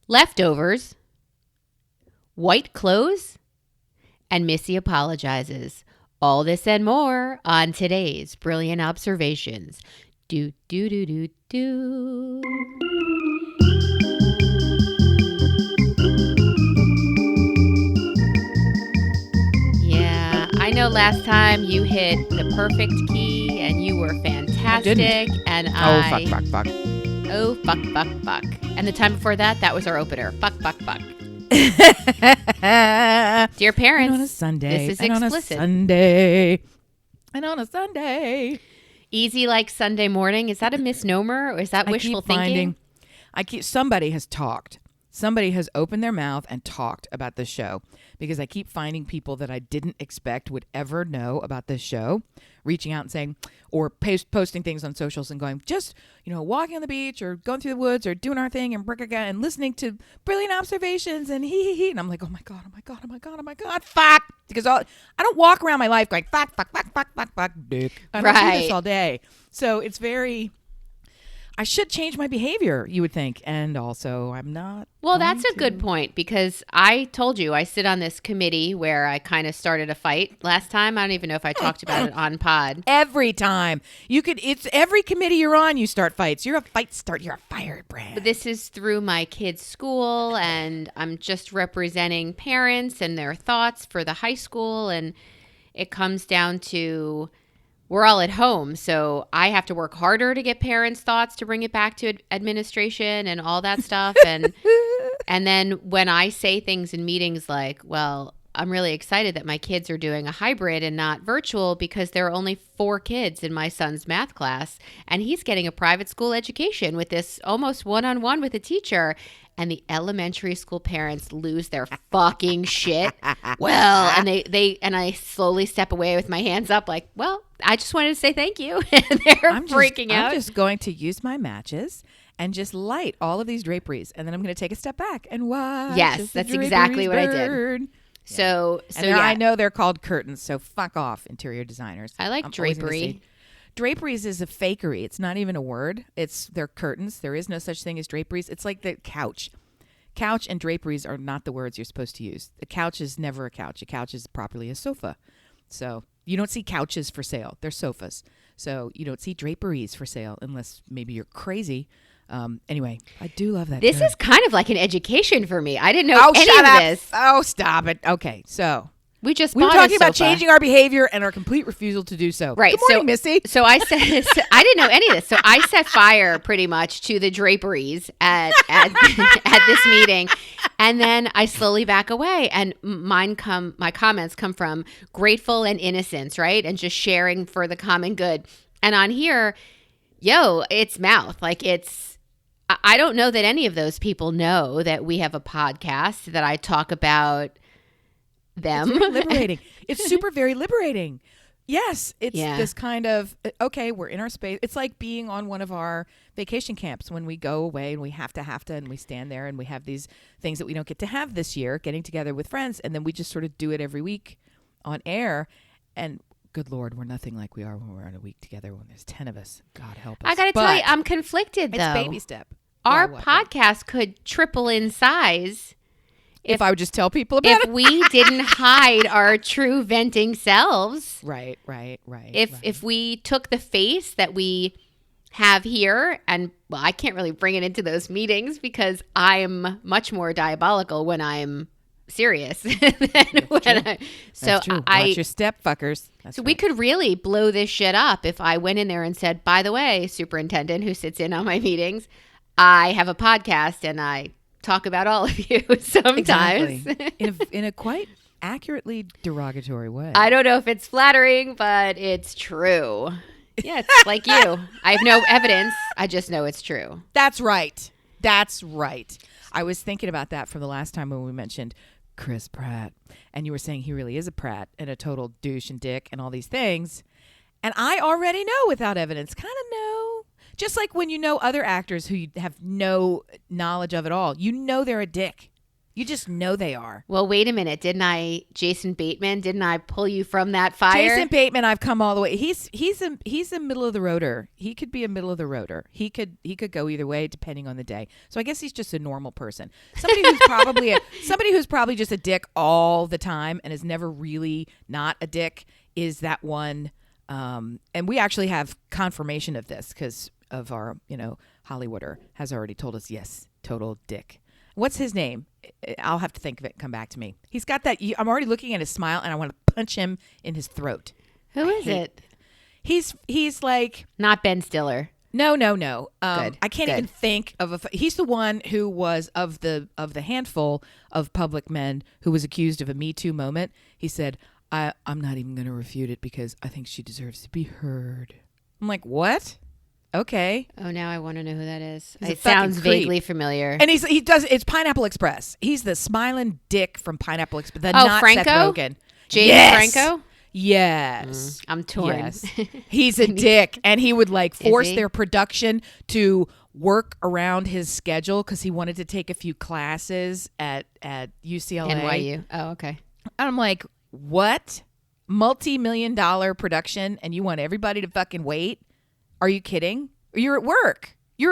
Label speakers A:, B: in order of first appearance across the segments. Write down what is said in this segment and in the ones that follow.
A: leftovers, white clothes, and Missy apologizes. All this and more on today's Brilliant Observations. Do, do, do, do, do. Yeah, I know last time you hit the perfect key and you were fantastic. And
B: fuck.
A: Oh, fuck. And the time before that, that was our opener. Fuck. Dear parents,
B: and on a Sunday,
A: this is
B: and
A: explicit.
B: And on a Sunday.
A: Easy like Sunday morning. Is that a misnomer or is that wishful thinking?
B: Somebody has talked. Somebody has opened their mouth and talked about this show because I keep finding people that I didn't expect would ever know about this show, reaching out and saying, or posting things on socials and going, just, walking on the beach or going through the woods or doing our thing and listening to Brilliant Observations and hee. And I'm like, oh my God, fuck. Because I don't walk around my life going, fuck, dick. I don't do this all day. So it's I should change my behavior, you would think. And also, I'm not.
A: Well, that's a good point because I told you I sit on this committee where I kind of started a fight last time. I don't even know if I talked about it on pod.
B: Every time. It's every committee you're on, you start fights. You're a fight start. You're a firebrand.
A: But this is through my kids' school, and I'm just representing parents and their thoughts for the high school. And it comes down to... we're all at home, so I have to work harder to get parents' thoughts to bring it back to administration and all that stuff. And then when I say things in meetings like, well, I'm really excited that my kids are doing a hybrid and not virtual because there are only 4 kids in my son's math class, and he's getting a private school education with this almost one-on-one with a teacher. And the elementary school parents lose their fucking shit. Well, and and I slowly step away with my hands up like, well, I just wanted to say thank you. And they're freaking out.
B: I'm just going to use my matches and just light all of these draperies. And then I'm going to take a step back and watch.
A: Yes, that's exactly what I did. So
B: I know they're called curtains, so fuck off, interior designers.
A: I like drapery.
B: Draperies is a fakery. It's not even a word. They're curtains. There is no such thing as draperies. It's like the couch. Couch and draperies are not the words you're supposed to use. A couch is never a couch. A couch is properly a sofa. So you don't see couches for sale. They're sofas. So you don't see draperies for sale unless maybe you're crazy. Anyway, I do love that.
A: This
B: term.
A: is kind of like an education for me. I didn't know any of this.
B: Oh, stop it. Okay, so...
A: we
B: were talking about changing our behavior and our complete refusal to do so.
A: Right.
B: Good morning, Missy.
A: So I said, I didn't know any of this. So I set fire pretty much to the draperies at this meeting. And then I slowly back away. And my comments come from grateful and innocence, right? And just sharing for the common good. And on here, it's mouth. Like I don't know that any of those people know that we have a podcast that I talk about them.
B: It's very liberating. It's super very liberating. Yes, it's this kind of, okay, we're in our space. It's like being on one of our vacation camps when we go away and we have to, and we stand there and we have these things that we don't get to have this year, getting together with friends, and then we just sort of do it every week on air. And good Lord, we're nothing like we are when we're on a week together when there's 10 of us. God help us.
A: I got to tell you, I'm conflicted, though.
B: It's baby step.
A: Our podcast could triple in size
B: if I would just tell people about it.
A: If we didn't hide our true venting selves.
B: Right.
A: If we took the face that we have here, and well, I can't really bring it into those meetings because I'm much more diabolical when I'm serious than when I. So
B: watch your step, fuckers.
A: We could really blow this shit up if I went in there and said, by the way, superintendent who sits in on my meetings, I have a podcast and I talk about all of you sometimes.
B: Exactly. in a quite accurately derogatory way.
A: I don't know if it's flattering, but it's true. Yeah, it's like you. I have no evidence. I just know it's true.
B: That's right. I was thinking about that from the last time when we mentioned Chris Pratt. And you were saying he really is a Pratt and a total douche and dick and all these things. And I already know without evidence, kind of know. Just like when you know other actors who you have no knowledge of at all, you know they're a dick. You just know they are.
A: Well, wait a minute. Jason Bateman, didn't I pull you from that fire?
B: Jason Bateman, I've come all the way. He's a middle of the roader. He could be a middle of the roader. He could go either way depending on the day. So I guess he's just a normal person. Somebody who's probably just a dick all the time and is never really not a dick is that one. And we actually have confirmation of this because of our, Hollywooder has already told us, yes, total dick. What's his name? I'll have to think of it and come back to me. He's got that. I'm already looking at his smile and I want to punch him in his throat.
A: Who is it?
B: He's like.
A: Not Ben Stiller.
B: No.
A: Good.
B: I can't even think of he's the one who was of the handful of public men who was accused of a Me Too moment. He said, I'm not even going to refute it because I think she deserves to be heard. I'm like, what? Okay.
A: Oh, now I want to know who that is.
B: He's
A: it sounds vaguely familiar.
B: And it's Pineapple Express. He's the smiling dick from Pineapple Express.
A: Franco?
B: Seth Rogen.
A: James Franco?
B: Yes.
A: I'm torn.
B: Yes. He's a dick. And he would force their production to work around his schedule because he wanted to take a few classes at UCLA.
A: NYU. Oh, okay.
B: And I'm like, what? Multi-million-dollar production and you want everybody to fucking wait? Are you kidding? You're at work. It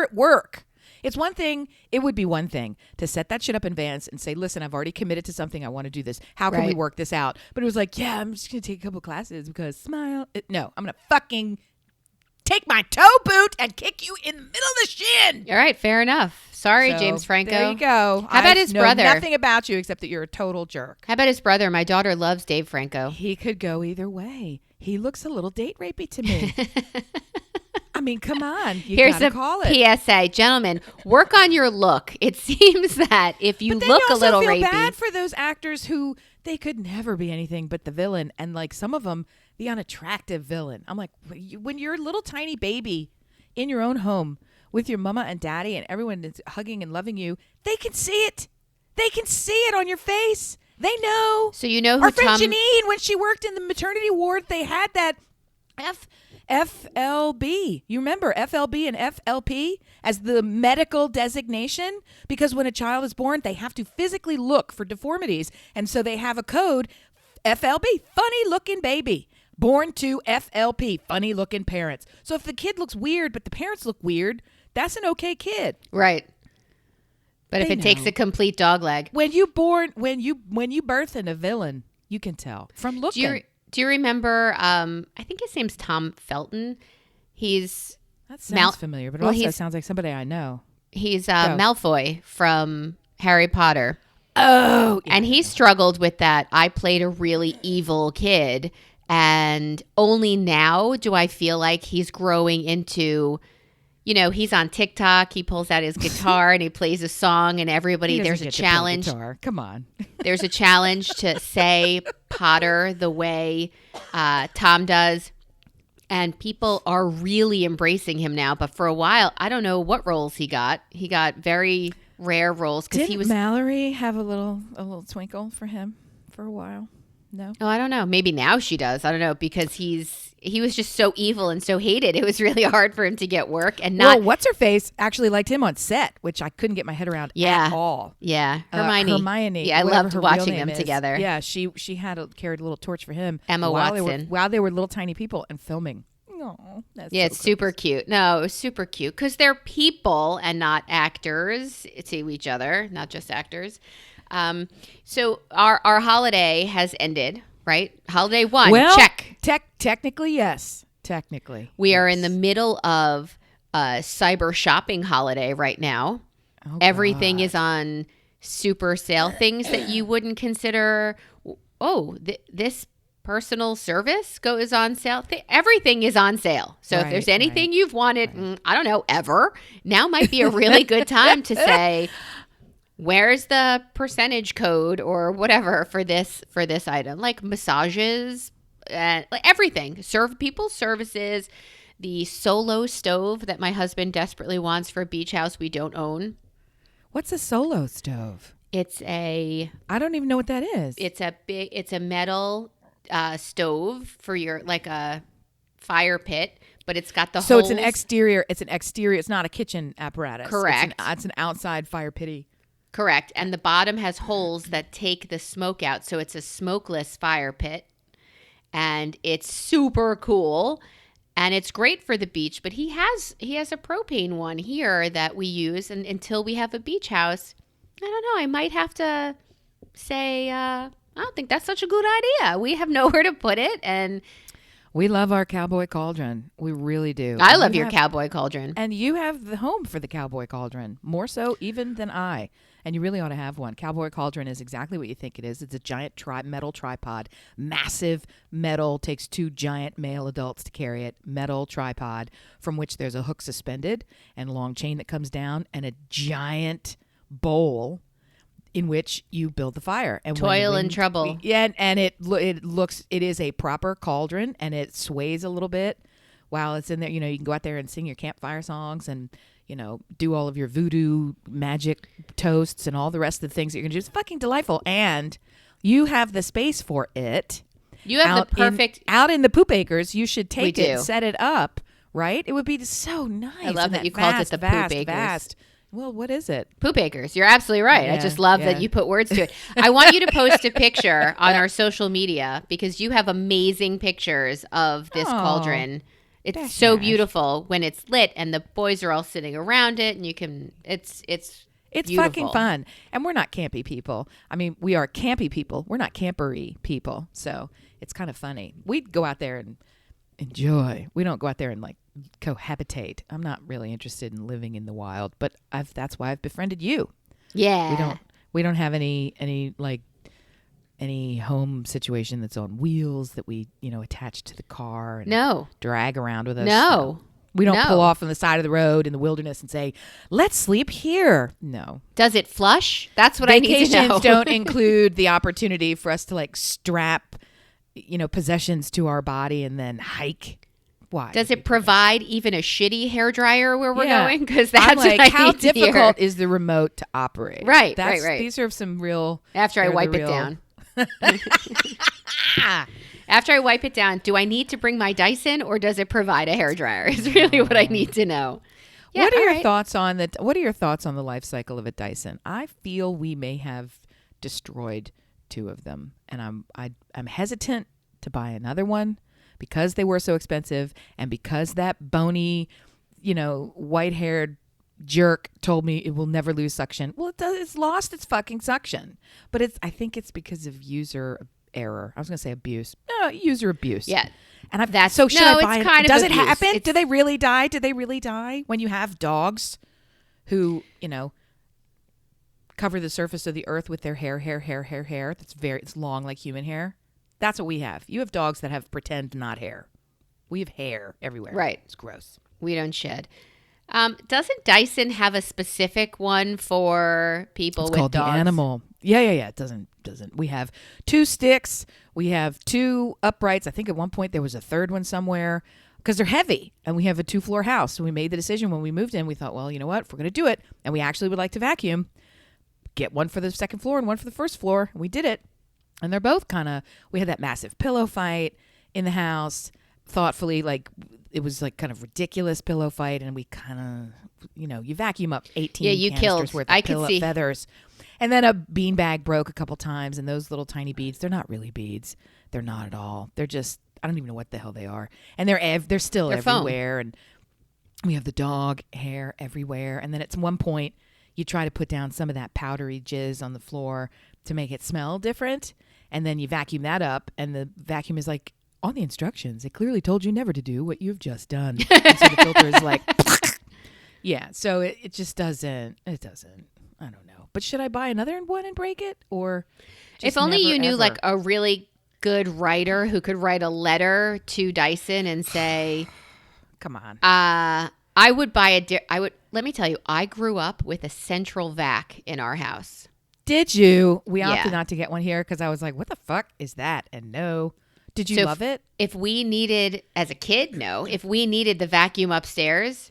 B: would be one thing to set that shit up in advance and say, listen, I've already committed to something. I want to do this. How can we work this out? But it was like, yeah, I'm just going to take a couple classes because smile. No, I'm going to fucking take my toe boot and kick you in the middle of the shin.
A: All right, fair enough. Sorry, James Franco.
B: There you go.
A: How about his brother?
B: Nothing about you except that you're a total jerk.
A: How about his brother? My daughter loves Dave Franco.
B: He could go either way. He looks a little date rapey to me. I mean, come on.
A: Here's a PSA. Gentlemen, work on your look. It seems that if you look a little rapey.
B: I feel bad for those actors who they could never be anything but the villain. And some of them, the unattractive villain. I'm like, when you're a little tiny baby in your own home with your mama and daddy and everyone is hugging and loving you, they can see it. They can see it on your face. They know.
A: So you know who
B: our friend Janine, when she worked in the maternity ward, they had that FLB. You remember FLB and FLP as the medical designation? Because when a child is born, they have to physically look for deformities. And so they have a code, FLB, funny looking baby. Born to FLP, funny looking parents. So if the kid looks weird, but the parents look weird, that's an okay kid.
A: Right. But if it takes a complete dog leg.
B: When you birth in a villain, you can tell from looking.
A: Do you remember, I think his name's Tom Felton.
B: That sounds familiar, but also sounds like somebody I know.
A: He's Malfoy from Harry Potter.
B: Oh. Yeah.
A: And he struggled with that. I played a really evil kid. And only now do I feel like he's growing into, he's on TikTok. He pulls out his guitar and he plays a song and everybody, there's a challenge.
B: Come on.
A: There's a challenge to say Potter the way Tom does. And people are really embracing him now. But for a while, I don't know what roles he got. He got very rare roles.
B: Didn't Mallory have a little twinkle for him for a while? No.
A: Oh, I don't know. Maybe now she does. I don't know, because he was just so evil and so hated. It was really hard for him to get work and not.
B: Well, what's her face actually liked him on set, which I couldn't get my head around at all.
A: Yeah, Hermione. Yeah, I loved watching them together.
B: Yeah, she carried a little torch for him.
A: Emma Watson.
B: While they were little tiny people and filming. Oh, that's
A: it's super cute. No, it was super cute because they're people and not actors to each other, not just actors. So our holiday has ended, right? Holiday 1, check.
B: Technically, yes. Technically.
A: We are in the middle of a cyber shopping holiday right now.
B: Oh,
A: everything is on super sale. Things that you wouldn't consider, this personal service is on sale. Everything is on sale. So if there's anything you've wanted, I don't know, ever, now might be a really good time to say, where's the percentage code or whatever for this item? Like massages, like everything. Services, the Solo stove that my husband desperately wants for a beach house we don't own.
B: What's a Solo stove?
A: I
B: don't even know what that is.
A: It's a metal stove for your, like a fire pit, but it's got the
B: So
A: holes.
B: It's an exterior. It's not a kitchen apparatus.
A: Correct.
B: It's an outside fire pitty.
A: Correct. And the bottom has holes that take the smoke out. So it's a smokeless fire pit. And it's super cool. And it's great for the beach. But he has a propane one here that we use. And until we have a beach house, I don't know. I might have to say, I don't think that's such a good idea. We have nowhere to put it. And
B: we love our cowboy cauldron. We really do.
A: I love your cowboy cauldron.
B: And you have the home for the cowboy cauldron, more so even than I. And you really ought to have one. Cowboy cauldron is exactly what you think it is. It's a giant metal tripod, massive metal, takes 2 giant male adults to carry it, metal tripod from which there's a hook suspended and a long chain that comes down and a giant bowl in which you build the fire. And
A: toil and trouble.
B: Yeah, and it is a proper cauldron, and it sways a little bit while it's in there. You know, you can go out there and sing your campfire songs and, you know, do all of your voodoo magic toasts and all the rest of the things that you're going to do. It's fucking delightful. And you have the space for it.
A: You have the perfect...
B: out in the poop acres, you should take it, set it up, right? It would be so nice.
A: I love that you called it the poop acres.
B: Well, what is it?
A: Poop acres. You're absolutely right.
B: Yeah,
A: I just love that you put words to it. I want you to post a picture on our social media because you have amazing pictures of this cauldron. It's so beautiful when it's lit and the boys are all sitting around it and you can, it's beautiful.
B: Fucking fun. And we're not campy people. I mean, we are campy people. We're not campery people. So it's kind of funny. We go out there and enjoy. We don't go out there and like cohabitate. I'm not really interested in living in the wild, but that's why I've befriended you.
A: Yeah.
B: We don't have any home situation that's on wheels that we, you know, attach to the car and drag around with us.
A: No.
B: We don't pull off on the side of the road in the wilderness and say, let's sleep here. No.
A: Does it flush? That's what I need to know.
B: Vacations don't include the opportunity for us to like strap, you know, possessions to our body and then hike. Why?
A: Does it provide even a shitty hairdryer where we're going? Because that's
B: like,
A: what I
B: how
A: need to
B: difficult
A: hear.
B: is the remote to operate?
A: Right.
B: These are some real.
A: After I wipe it down. After I wipe it down, do I need to bring my Dyson or does it provide a hairdryer? Is really what I need to know. Yeah,
B: what are your thoughts on the life cycle of a Dyson? I feel we may have destroyed 2 of them, and I'm hesitant to buy another one because they were so expensive and because that bony, you know, white-haired jerk told me it will never lose suction. Well, it does. It's lost its fucking suction, but I think it's because of user error. I was going to say abuse. No, user abuse.
A: Yeah.
B: And should I buy it?
A: Kind of
B: does
A: abuse.
B: It happen? Do they really die? Do they really die when you have dogs who, you know, cover the surface of the earth with their hair it's long like human hair? That's what we have. You have dogs that have pretend not hair. We have hair everywhere.
A: Right.
B: It's gross.
A: We don't shed. Doesn't Dyson have a specific one for people with dogs?
B: It's called the Animal. Yeah. It doesn't. We have 2 sticks. We have 2 uprights. I think at one point there was a third one somewhere because they're heavy. And we have a 2-floor house. So we made the decision when we moved in. We thought, well, you know what? If we're going to do it, and we actually would like to vacuum, get one for the second floor and one for the first floor. And we did it. And they're both we had that massive pillow fight in the house, thoughtfully, like it was like kind of ridiculous pillow fight. And we kind of, you know, you vacuum up 18 canisters worth of pillow feathers. And then a beanbag broke a couple times. And those little tiny beads, they're not really beads. They're not at all. They're just, I don't even know what the hell they are. And they're still everywhere. Foam. And we have the dog hair everywhere. And then at one point, you try to put down some of that powdery jizz on the floor to make it smell different. And then you vacuum that up, and the vacuum is like, on the instructions, it clearly told you never to do what you've just done. And so the filter is like, yeah. So it just doesn't. It doesn't. I don't know. But should I buy another one and break it, or just
A: if only
B: never,
A: you knew
B: ever?
A: like a really good writer who could write a letter to Dyson and say,
B: "Come on."
A: I would buy let me tell you, I grew up with a central vac in our house.
B: Did you? We opted not to get one here because I was like, what the fuck is that? And no. Did you love it?
A: If we needed, as a kid, no. If we needed the vacuum upstairs,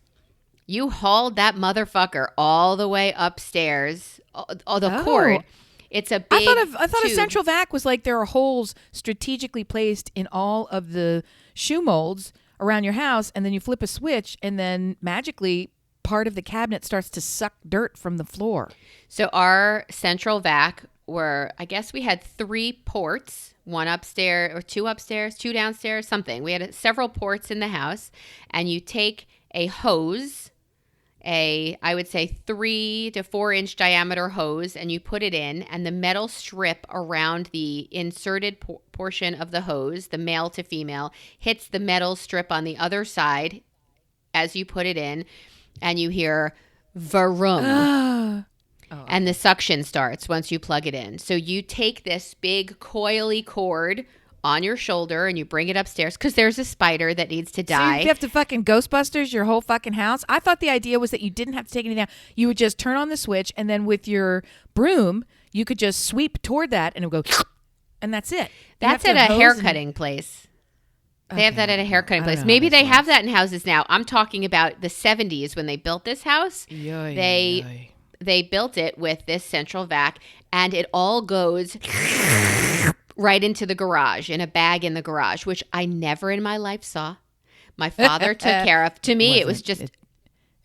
A: you hauled that motherfucker all the way upstairs, the cord. It's a big
B: I thought a central vac was like there are holes strategically placed in all of the shoe molds around your house, and then you flip a switch, and then magically part of the cabinet starts to suck dirt from the floor.
A: So our central vac I guess we had 3 ports, 1 upstairs or 2 upstairs, 2 downstairs, something. We had several ports in the house, and you take a hose, I would say 3 to 4 inch diameter hose, and you put it in, and the metal strip around the inserted portion of the hose, the male to female, hits the metal strip on the other side as you put it in, and you hear vroom. And the suction starts once you plug it in. So you take this big coily cord on your shoulder and you bring it upstairs because there's a spider that needs to die.
B: So you have to fucking Ghostbusters your whole fucking house? I thought the idea was that you didn't have to take anything down. You would just turn on the switch, and then with your broom, you could just sweep toward that and it would go, and that's it.
A: That's at a haircutting place. They have that at a haircutting place. Maybe they have that in houses now. I'm talking about the 70s when they built this house. They built it with this central vac, and it all goes right into the garage, in a bag in the garage, which I never in my life saw. My father took care of. To me, it was just...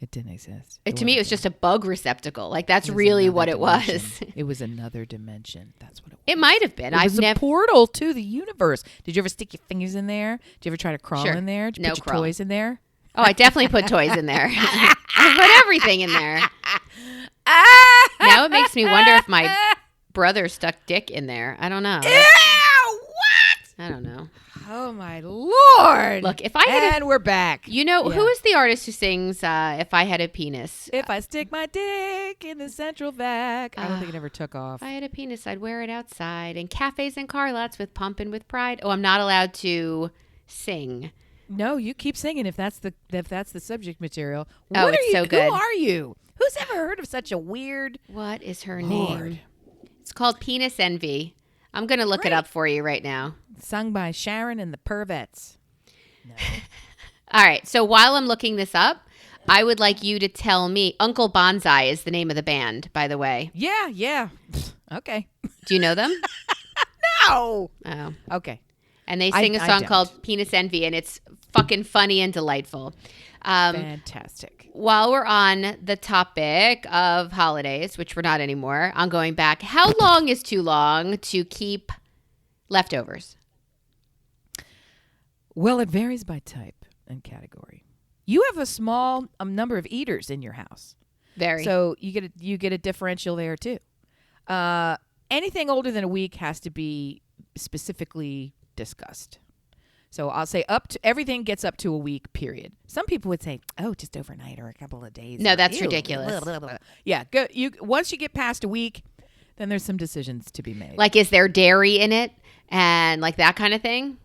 B: It didn't exist.
A: To me, it was just a bug receptacle. Like, that's really what it was.
B: It was another dimension. That's what it was.
A: It might have been.
B: It was a portal to the universe. Did you ever stick your fingers in there? Did you ever try to crawl in there? Did you put your toys in there?
A: Oh, I definitely put toys in there. I put everything in there. Now it makes me wonder if my brother stuck dick in there. I don't know.
B: Ew, what?
A: I don't know.
B: Oh, my Lord.
A: Look, if I had
B: And we're back.
A: You know, who is the artist who sings If I Had a Penis?
B: If I stick my dick in the central vac. I don't think it ever took off.
A: If I had a penis, I'd wear it outside in cafes and car lots with Pumpin' with Pride. Oh, I'm not allowed to sing.
B: No, you keep singing if that's the subject material.
A: Oh, it's so good.
B: Who are you? Who's ever heard of such a weird...
A: What is her name? It's called Penis Envy. I'm going to look it up for you right now.
B: Sung by Sharon and the Pervettes. No.
A: All right. So while I'm looking this up, I would like you to tell me. Uncle Bonsai is the name of the band, by the way.
B: Yeah. Okay.
A: Do you know them?
B: No.
A: Oh.
B: Okay.
A: And they sing a song called Penis Envy, and it's fucking funny and delightful.
B: Fantastic.
A: While we're on the topic of holidays, which we're not anymore, I'm going back. How long is too long to keep leftovers?
B: Well, it varies by type and category. You have a small number of eaters in your house.
A: Very.
B: So you get a differential there too. Anything older than a week has to be specifically discussed. So I'll say everything gets up to a week, period. Some people would say, oh, just overnight or a couple of days.
A: No, that's ridiculous.
B: Blah, blah, blah. Yeah. Once you get past a week, then there's some decisions to be made.
A: Like, is there dairy in it? And like that kind of thing?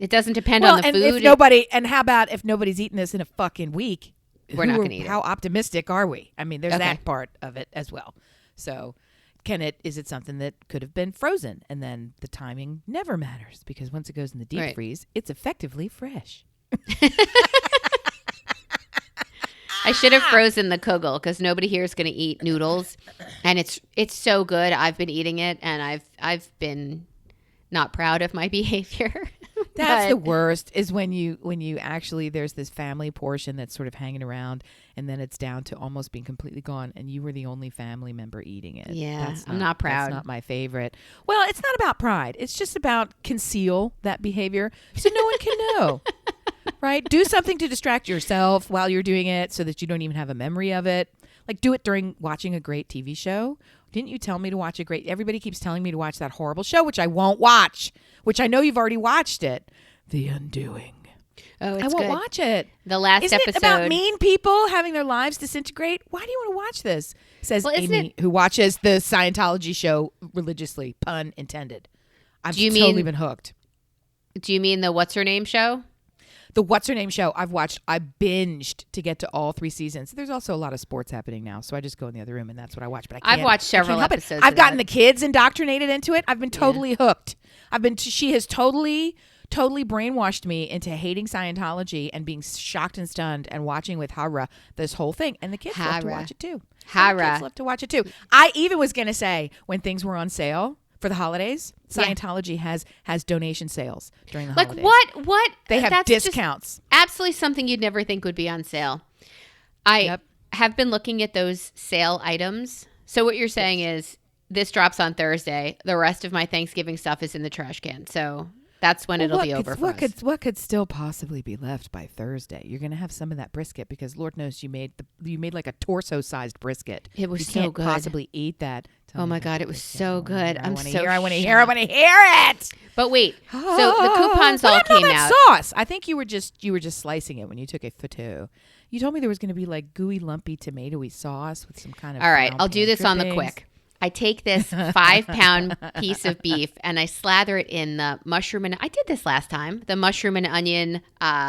A: It doesn't depend on the food.
B: And how about if nobody's eating this in a fucking week?
A: We're not going to eat it.
B: How optimistic are we? I mean, there's that part of it as well. So is it something that could have been frozen? And then the timing never matters because once it goes in the deep freeze, it's effectively fresh.
A: I should have frozen the kugel because nobody here is going to eat noodles. And it's so good. I've been eating it and I've been not proud of my behavior.
B: That's the worst is when you actually there's this family portion that's sort of hanging around and then it's down to almost being completely gone and you were the only family member eating it.
A: Yeah, I'm not proud.
B: That's not my favorite. Well, it's not about pride. It's just about conceal that behavior so no one can know. Right? Do something to distract yourself while you're doing it so that you don't even have a memory of it. Like do it during watching a great TV show. Didn't you tell me to watch everybody keeps telling me to watch that horrible show, which I won't watch, which I know you've already watched it. The Undoing.
A: Oh, it's
B: I won't
A: good.
B: watch it.
A: The last
B: Isn't
A: episode.
B: It about mean people having their lives disintegrate? Why do you want to watch this? Says Amy, who watches the Scientology show religiously, pun intended. I've totally been hooked.
A: Do you mean the What's Her Name show?
B: The What's Her Name show I binged to get to all 3 seasons. There's also a lot of sports happening now, so I just go in the other room and that's what I watch. But I've
A: watched several episodes.
B: I've gotten the kids indoctrinated into it. I've been totally hooked. She has totally brainwashed me into hating Scientology and being shocked and stunned and watching with Hara this whole thing. And the kids love to watch it too. I even was going to say when things were on sale for the holidays, Scientology has donation sales during the holidays.
A: Like what?
B: They have discounts.
A: Absolutely something you'd never think would be on sale. have been looking at those sale items. So what you're saying is this drops on Thursday. The rest of my Thanksgiving stuff is in the trash can. So that's when it'll be over for us.
B: What could still possibly be left by Thursday? You're going to have some of that brisket because Lord knows you made like a torso-sized brisket.
A: It was
B: you
A: so
B: can't
A: good.
B: Possibly eat that.
A: Oh my God, it was so good.
B: I want to hear it.
A: But wait, so the coupons all came out.
B: Sauce. I think you were just slicing it when you took a photo. You told me there was going to be like gooey, lumpy, tomatoey sauce with some kind of.
A: All right, I'll do this on the quick. I take this 5-pound piece of beef and I slather it in the mushroom and I did this last time. The mushroom and onion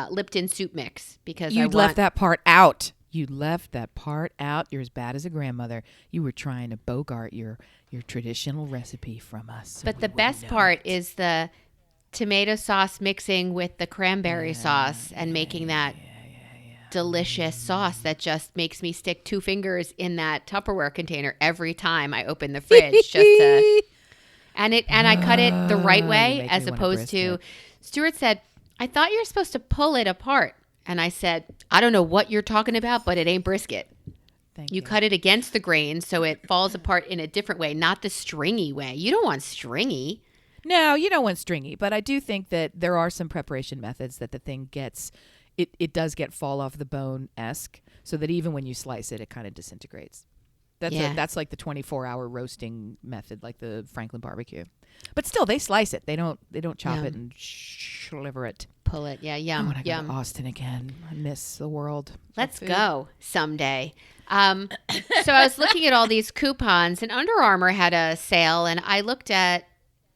A: Lipton soup mix because
B: you left that part out. You left that part out. You're as bad as a grandmother. You were trying to bogart your traditional recipe from us. So
A: but the best part is the tomato sauce mixing with the cranberry sauce and making that delicious sauce that just makes me stick 2 fingers in that Tupperware container every time I open the fridge just to and I cut it the right way as opposed to Stuart said, I thought you were supposed to pull it apart. And I said, I don't know what you're talking about, but it ain't brisket.
B: Thank you.
A: Cut it against the grain so it falls apart in a different way, not the stringy way. You don't want stringy.
B: No, you don't want stringy. But I do think that there are some preparation methods that the thing gets, it does get fall off the bone-esque, so that even when you slice it, it kind of disintegrates. That's like the 24-hour roasting method, like the Franklin barbecue. But still, they slice it. They don't chop it and sliver it.
A: Pull it. Yeah, yum.
B: I want to go to Austin again. I miss the world.
A: Let's go someday. So I was looking at all these coupons, and Under Armour had a sale, and I looked at,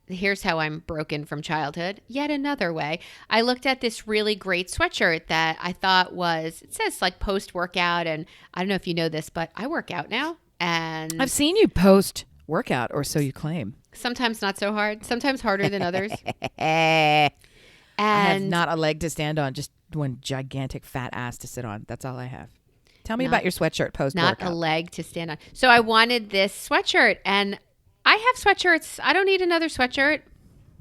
A: here's how I'm broken from childhood, yet another way. I looked at this really great sweatshirt that I thought it says like post-workout, and I don't know if you know this, but I work out now. And
B: I've seen you post-workout, or so you claim.
A: Sometimes not so hard. Sometimes harder than others.
B: I have not a leg to stand on, just one gigantic fat ass to sit on. That's all I have. Tell me about your sweatshirt post-workout.
A: Not a leg to stand on. So I wanted this sweatshirt, and I have sweatshirts. I don't need another sweatshirt,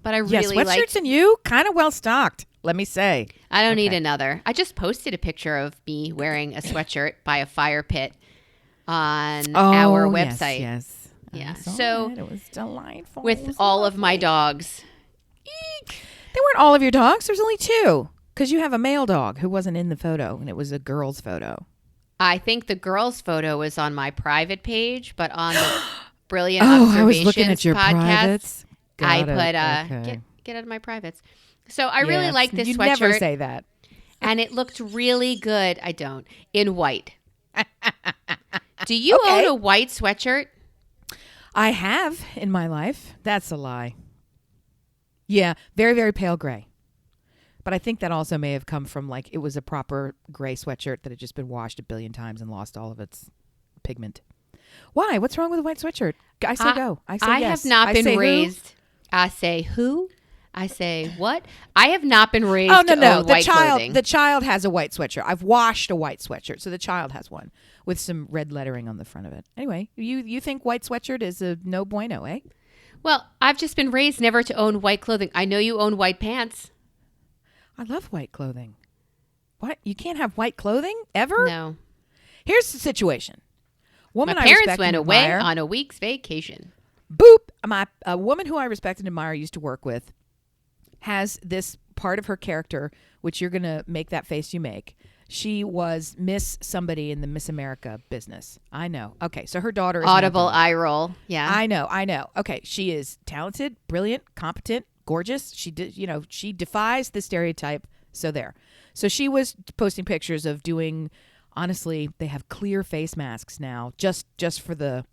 A: but I really like...
B: sweatshirts and you, kind of well stocked, let me say.
A: I don't need another. I just posted a picture of me wearing a sweatshirt by a fire pit on our website.
B: Yes.
A: Yeah. So
B: it was delightful.
A: With all of my dogs.
B: Eek. They weren't all of your dogs. There's only 2. Because you have a male dog who wasn't in the photo, and it was a girl's photo.
A: I think the girl's photo was on my private page, but on the Brilliant Observations
B: I was looking at your
A: podcast,
B: privates.
A: I put get out of my privates. So I really like this
B: you
A: sweatshirt.
B: Never say that.
A: And it looked really good. I don't. In white. Do you own a white sweatshirt?
B: I have in my life. That's a lie. Yeah, very, very pale gray. But I think that also may have come from like it was a proper gray sweatshirt that had just been washed a billion times and lost all of its pigment. Why? What's wrong with a white sweatshirt? I say go. I say yes.
A: I have not been raised. I say who? I say what? I have not been raised to own white clothing.
B: The child has a white sweatshirt. I've washed a white sweatshirt, so the child has one with some red lettering on the front of it. Anyway, you think white sweatshirt is a no bueno, eh?
A: Well, I've just been raised never to own white clothing. I know you own white pants.
B: I love white clothing. What? You can't have white clothing ever?
A: No.
B: Here's the situation.
A: My parents went away on a week's vacation.
B: Boop. A woman who I respect and admire, used to work with, has this part of her character, which you're going to make that face you make. She was Miss somebody in the Miss America business. I know. Okay, so her daughter is
A: audible eye roll. Yeah.
B: I know. Okay, she is talented, brilliant, competent, gorgeous. She defies the stereotype. So there. So she was posting pictures of doing, honestly, they have clear face masks now just for the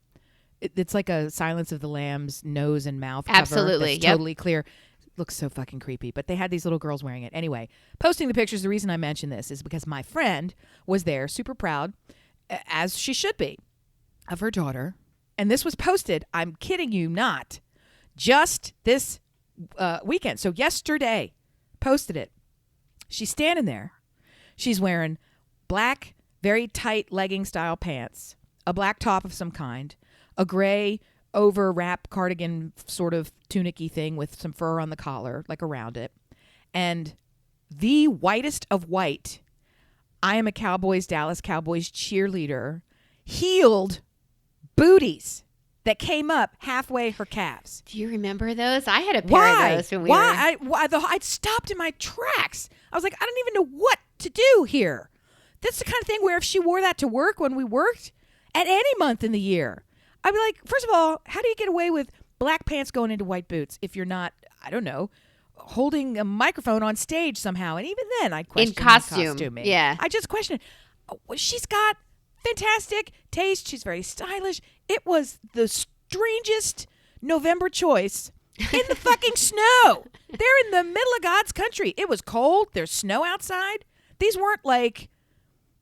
B: it's like a Silence of the Lambs nose and mouth cover.
A: Absolutely.
B: That's totally clear. Looks so fucking creepy, but they had these little girls wearing it. Anyway, posting the pictures, the reason I mention this is because my friend was there, super proud, as she should be, of her daughter. And this was posted, I'm kidding you not, just this weekend. So yesterday, posted it. She's standing there. She's wearing black, very tight legging style pants, a black top of some kind, a gray over wrap cardigan sort of tunic-y thing with some fur on the collar, like around it. And the whitest of white, I am a Dallas Cowboys cheerleader, heeled booties that came up halfway her calves.
A: Do you remember those? I had a pair of those when we were...
B: I stopped in my tracks. I was like, I don't even know what to do here. That's the kind of thing where if she wore that to work when we worked at any month in the year, I'd be like, first of all, how do you get away with black pants going into white boots if you're not, I don't know, holding a microphone on stage somehow? And even then, I question
A: in costume. Yeah.
B: I just question it. She's got fantastic taste. She's very stylish. It was the strangest November choice in the fucking snow. They're in the middle of God's country. It was cold. There's snow outside. These weren't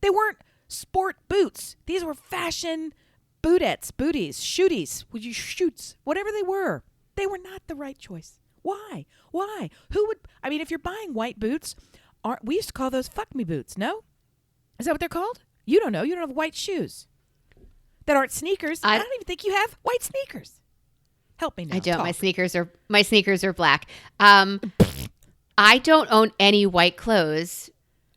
B: they weren't sport boots. These were fashion booties, shooties, shoots, whatever they were. They were not the right choice. Why? Who would, if you're buying white boots, we used to call those fuck me boots, no? Is that what they're called? You don't know. You don't have white shoes that aren't sneakers. I don't even think you have white sneakers. Help me now.
A: I don't.
B: Talk.
A: My sneakers are black. I don't own any white clothes.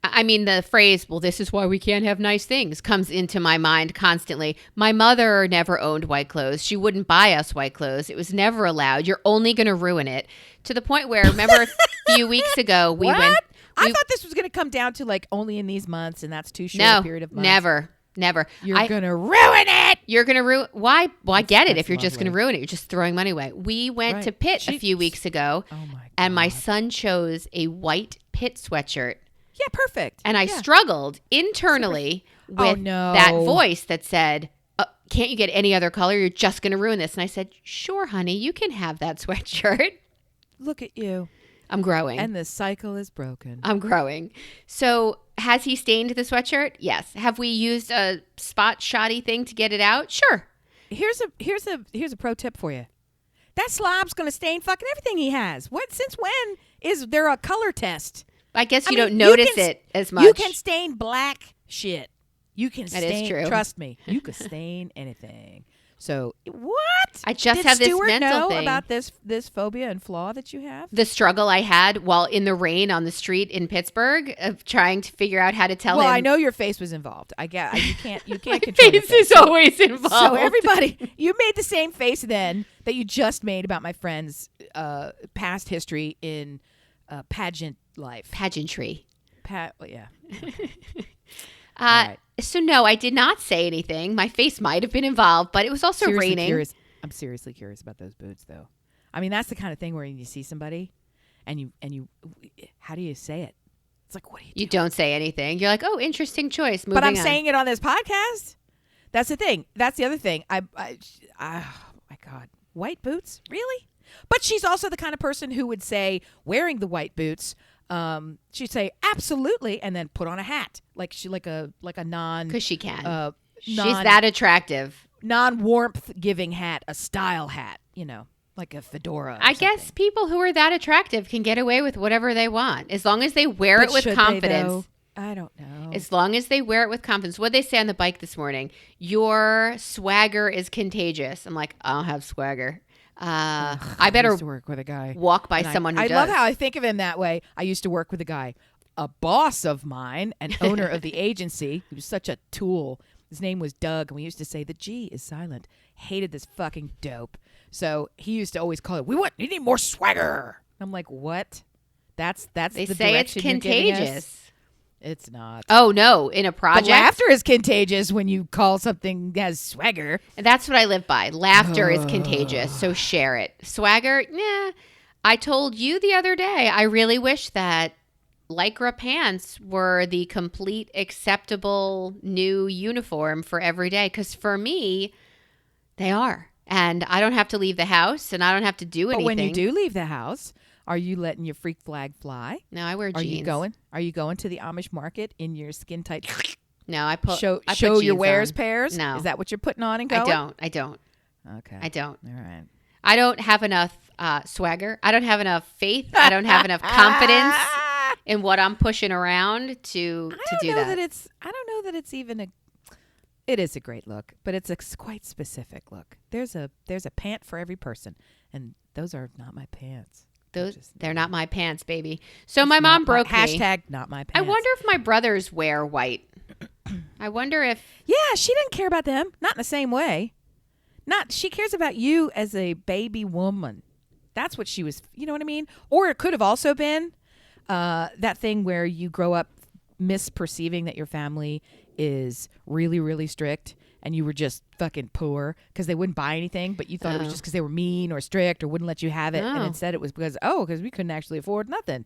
A: I mean, the phrase, well, this is why we can't have nice things, comes into my mind constantly. My mother never owned white clothes. She wouldn't buy us white clothes. It was never allowed. You're only going to ruin it. To the point where, remember a few weeks ago, we went...
B: I thought this was going to come down to only in these months, and that's too short a period of months.
A: Never.
B: You're going to ruin it.
A: You're going to ruin... Why? Well, I get it. If you're just going to ruin it, you're just throwing money away. We went to Pitt a few weeks ago, and my son chose a white Pitt sweatshirt.
B: Yeah, perfect.
A: And I struggled internally with that voice that said, can't you get any other color? You're just going to ruin this. And I said, sure, honey, you can have that sweatshirt.
B: Look at you.
A: I'm growing.
B: And the cycle is broken.
A: I'm growing. So has he stained the sweatshirt? Yes. Have we used a spot shoddy thing to get it out? Sure.
B: Here's a pro tip for you. That slob's going to stain fucking everything he has. Since when is there a color test?
A: I guess you don't notice it as much.
B: You can stain black shit. You can stain.
A: That is true.
B: Trust me. You can stain anything. So what?
A: I just
B: Did
A: have this
B: Stuart
A: mental
B: know
A: thing
B: about this phobia and flaw that you have.
A: The struggle I had while in the rain on the street in Pittsburgh of trying to figure out how to tell him.
B: Well, I know your face was involved. I get you can't
A: My
B: control your
A: face is always involved.
B: So everybody, you made the same face then that you just made about my friend's past history in pageant life.
A: Pageantry.
B: Yeah.
A: Right. So no, I did not say anything. My face might have been involved, but it was also raining.
B: I'm seriously curious about those boots, though. I mean, that's the kind of thing where you see somebody, and you, how do you say it? It's like, what do you do?
A: You don't say anything. You're like, oh, interesting choice.
B: But I'm saying it on this podcast. That's the thing. That's the other thing. Oh my God, white boots, really? But she's also the kind of person who would say wearing the white boots. She'd say absolutely, and then put on a hat, like a non,
A: because she can. She's that attractive.
B: Non-warmth giving hat, a style hat, like a fedora.
A: I guess people who are that attractive can get away with whatever they want as long as they wear it with confidence.
B: I don't know.
A: As long as they wear it with confidence. What did they say on the bike this morning? Your swagger is contagious. I'm like, I don't have swagger. I better
B: used to work with a guy.
A: Walk by someone who does.
B: I love how I think of him that way. I used to work with a guy, a boss of mine, an owner of the agency. He was such a tool. His name was Doug, and we used to say the G is silent. Hated this fucking dope. So he used to always call it, you need more swagger. I'm like, what? That's
A: they
B: the
A: say it's
B: direction you're giving us?
A: contagious.
B: It's not.
A: Oh, no. In a project.
B: But laughter is contagious when you call something has swagger.
A: And that's what I live by. Laughter is contagious, so share it. Swagger, nah. I told you the other day, I really wish that Lycra pants were the complete acceptable new uniform for every day. Because for me, they are. And I don't have to leave the house, and I don't have to do anything.
B: But when you do leave the house, are you letting your freak flag fly?
A: No, I wear jeans.
B: Are you going to the Amish market in your skin tight?
A: No, I put
B: show your wares
A: on.
B: pairs.
A: No,
B: is that what you're putting on and going?
A: I don't.
B: Okay,
A: I don't.
B: All right.
A: I don't have enough swagger. I don't have enough faith. I don't have enough confidence in what I'm pushing around to do that.
B: I don't know that it's even a. It is a great look, but it's a quite specific look. There's a pant for every person, and those are not my pants.
A: They're not my pants, baby. So my mom broke me.
B: Hashtag not my pants.
A: I wonder if my brothers wear white. I wonder if...
B: Yeah, she didn't care about them. Not in the same way. She cares about you as a baby woman. That's what she was, you know what I mean? Or it could have also been that thing where you grow up misperceiving that your family is really, really strict and you were just fucking poor because they wouldn't buy anything, but you thought it was just because they were mean or strict or wouldn't let you have it. And instead it was because we couldn't actually afford nothing.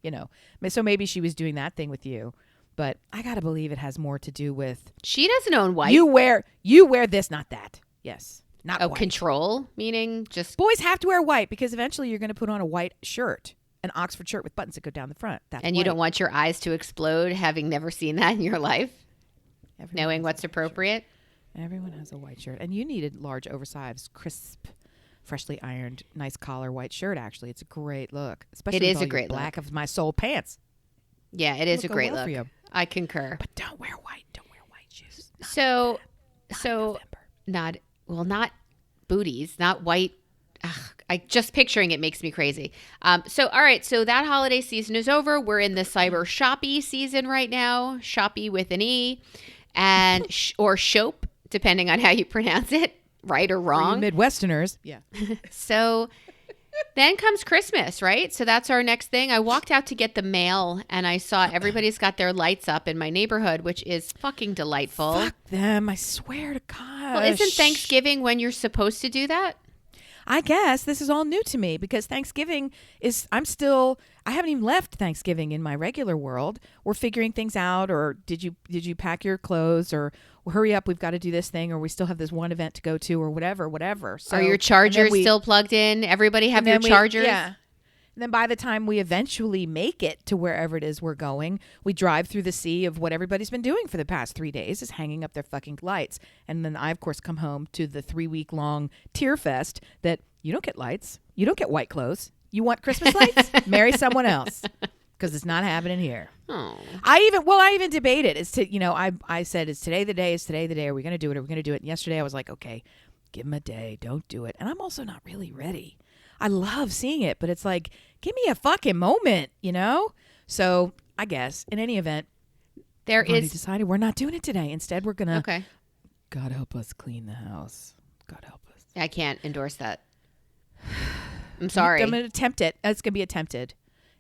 B: You know, so maybe she was doing that thing with you. But I got to believe it has more to do with...
A: She doesn't own white.
B: You wear this, not that. Yes. Not white.
A: Control, meaning just...
B: Boys have to wear white because eventually you're going to put on a white shirt. An Oxford shirt with buttons that go down the front. That's
A: and
B: white.
A: You don't want your eyes to explode having never seen that in your life? Knowing what's appropriate?
B: Everyone has a white shirt. And you needed large, oversized, crisp, freshly ironed, nice collar white shirt, actually. It's a great look. Especially
A: it is
B: with all
A: a great
B: your black
A: look.
B: of my soul pants.
A: Yeah, it is a great
B: well
A: look.
B: For you.
A: I concur.
B: But don't wear white. Don't wear white shoes.
A: Not booties, not white. Ugh, just picturing it makes me crazy. All right. So that holiday season is over. We're in the cyber shoppy season right now. Shoppy with an E, and or shope, depending on how you pronounce it, right or wrong.
B: For you Midwesterners, yeah.
A: So then comes Christmas, right? So that's our next thing. I walked out to get the mail, and I saw everybody's got their lights up in my neighborhood, which is fucking delightful.
B: Fuck them! I swear to God.
A: Well, isn't Thanksgiving when you're supposed to do that?
B: I guess this is all new to me because Thanksgiving is, I haven't even left Thanksgiving in my regular world. We're figuring things out, or did you pack your clothes, or well, hurry up, we've got to do this thing, or we still have this one event to go to, or whatever. So,
A: are your chargers still plugged in? Everybody have your chargers?
B: Yeah. And then by the time we eventually make it to wherever it is we're going, we drive through the sea of what everybody's been doing for the past 3 days, is hanging up their fucking lights. And then I, of course, come home to the 3-week-long tear fest that you don't get lights. You don't get white clothes. You want Christmas lights? Marry someone else, because it's not happening here.
A: Oh.
B: I even debated. I said, is today the day? Is today the day? Are we going to do it? Are we going to do it? And yesterday I was like, okay, give them a day. Don't do it. And I'm also not really ready. I love seeing it, but it's like, give me a fucking moment, you know? So I guess in any event, we've already decided we're not doing it today. Instead, we're going to,
A: okay.
B: God help us clean the house. God help us.
A: I can't endorse that. I'm sorry.
B: I'm going to attempt it. It's going to be attempted.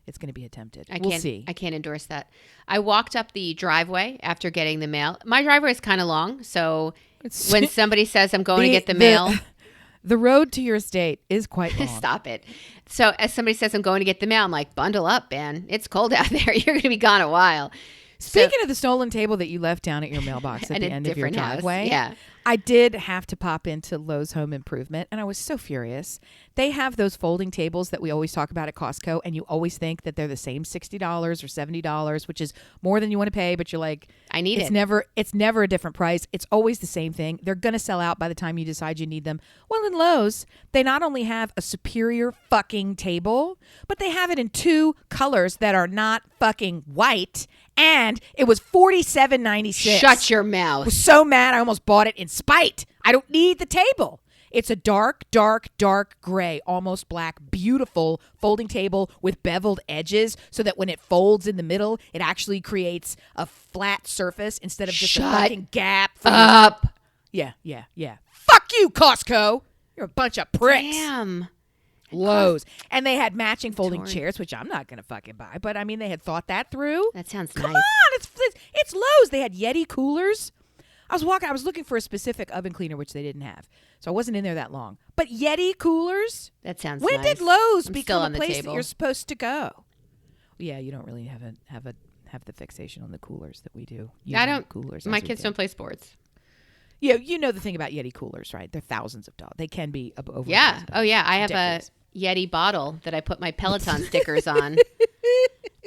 B: It's going to be attempted. We'll see.
A: I can't endorse that. I walked up the driveway after getting the mail. My driveway is kind of long, so when somebody says I'm going to get the mail...
B: The road to your estate is quite long.
A: Stop it. So as somebody says I'm going to get the mail, I'm like, bundle up, man. It's cold out there. You're going to be gone a while.
B: Speaking of the stolen table that you left down at your mailbox at the end of your driveway,
A: yeah.
B: I did have to pop into Lowe's Home Improvement, and I was so furious. They have those folding tables that we always talk about at Costco, and you always think that they're the same $60 or $70, which is more than you want to pay, but you're like,
A: I need it.
B: It's never a different price. It's always the same thing. They're going to sell out by the time you decide you need them. Well, in Lowe's, they not only have a superior fucking table, but they have it in 2 colors that are not fucking white, and it was $47.96.
A: Shut your
B: I
A: mouth.
B: was so mad I almost bought it in spite. I don't need the table. It's a dark gray, almost black, beautiful folding table with beveled edges so that when it folds in the middle, it actually creates a flat surface instead of just a fucking gap.
A: Up.
B: Yeah. Fuck you, Costco. You're a bunch of pricks.
A: Damn.
B: Lowe's. And they had matching folding chairs, which I'm not going to fucking buy. But, I mean, they had thought that through.
A: That sounds
B: Come
A: nice.
B: on. It's Lowe's. They had Yeti coolers. I was looking for a specific oven cleaner, which they didn't have. So I wasn't in there that long. But Yeti coolers?
A: That sounds
B: When
A: nice.
B: did Lowe's
A: I'm
B: become a place that you're supposed to go? Yeah, you don't really have the fixation on the coolers that we do.
A: I don't.
B: Coolers.
A: My kids don't play sports.
B: Yeah, you know the thing about Yeti coolers, right? They're thousands of dollars. They can be over.
A: Yeah.
B: $1,000.
A: Oh, yeah. I have
B: ridiculous.
A: a Yeti bottle that I put my Peloton stickers on.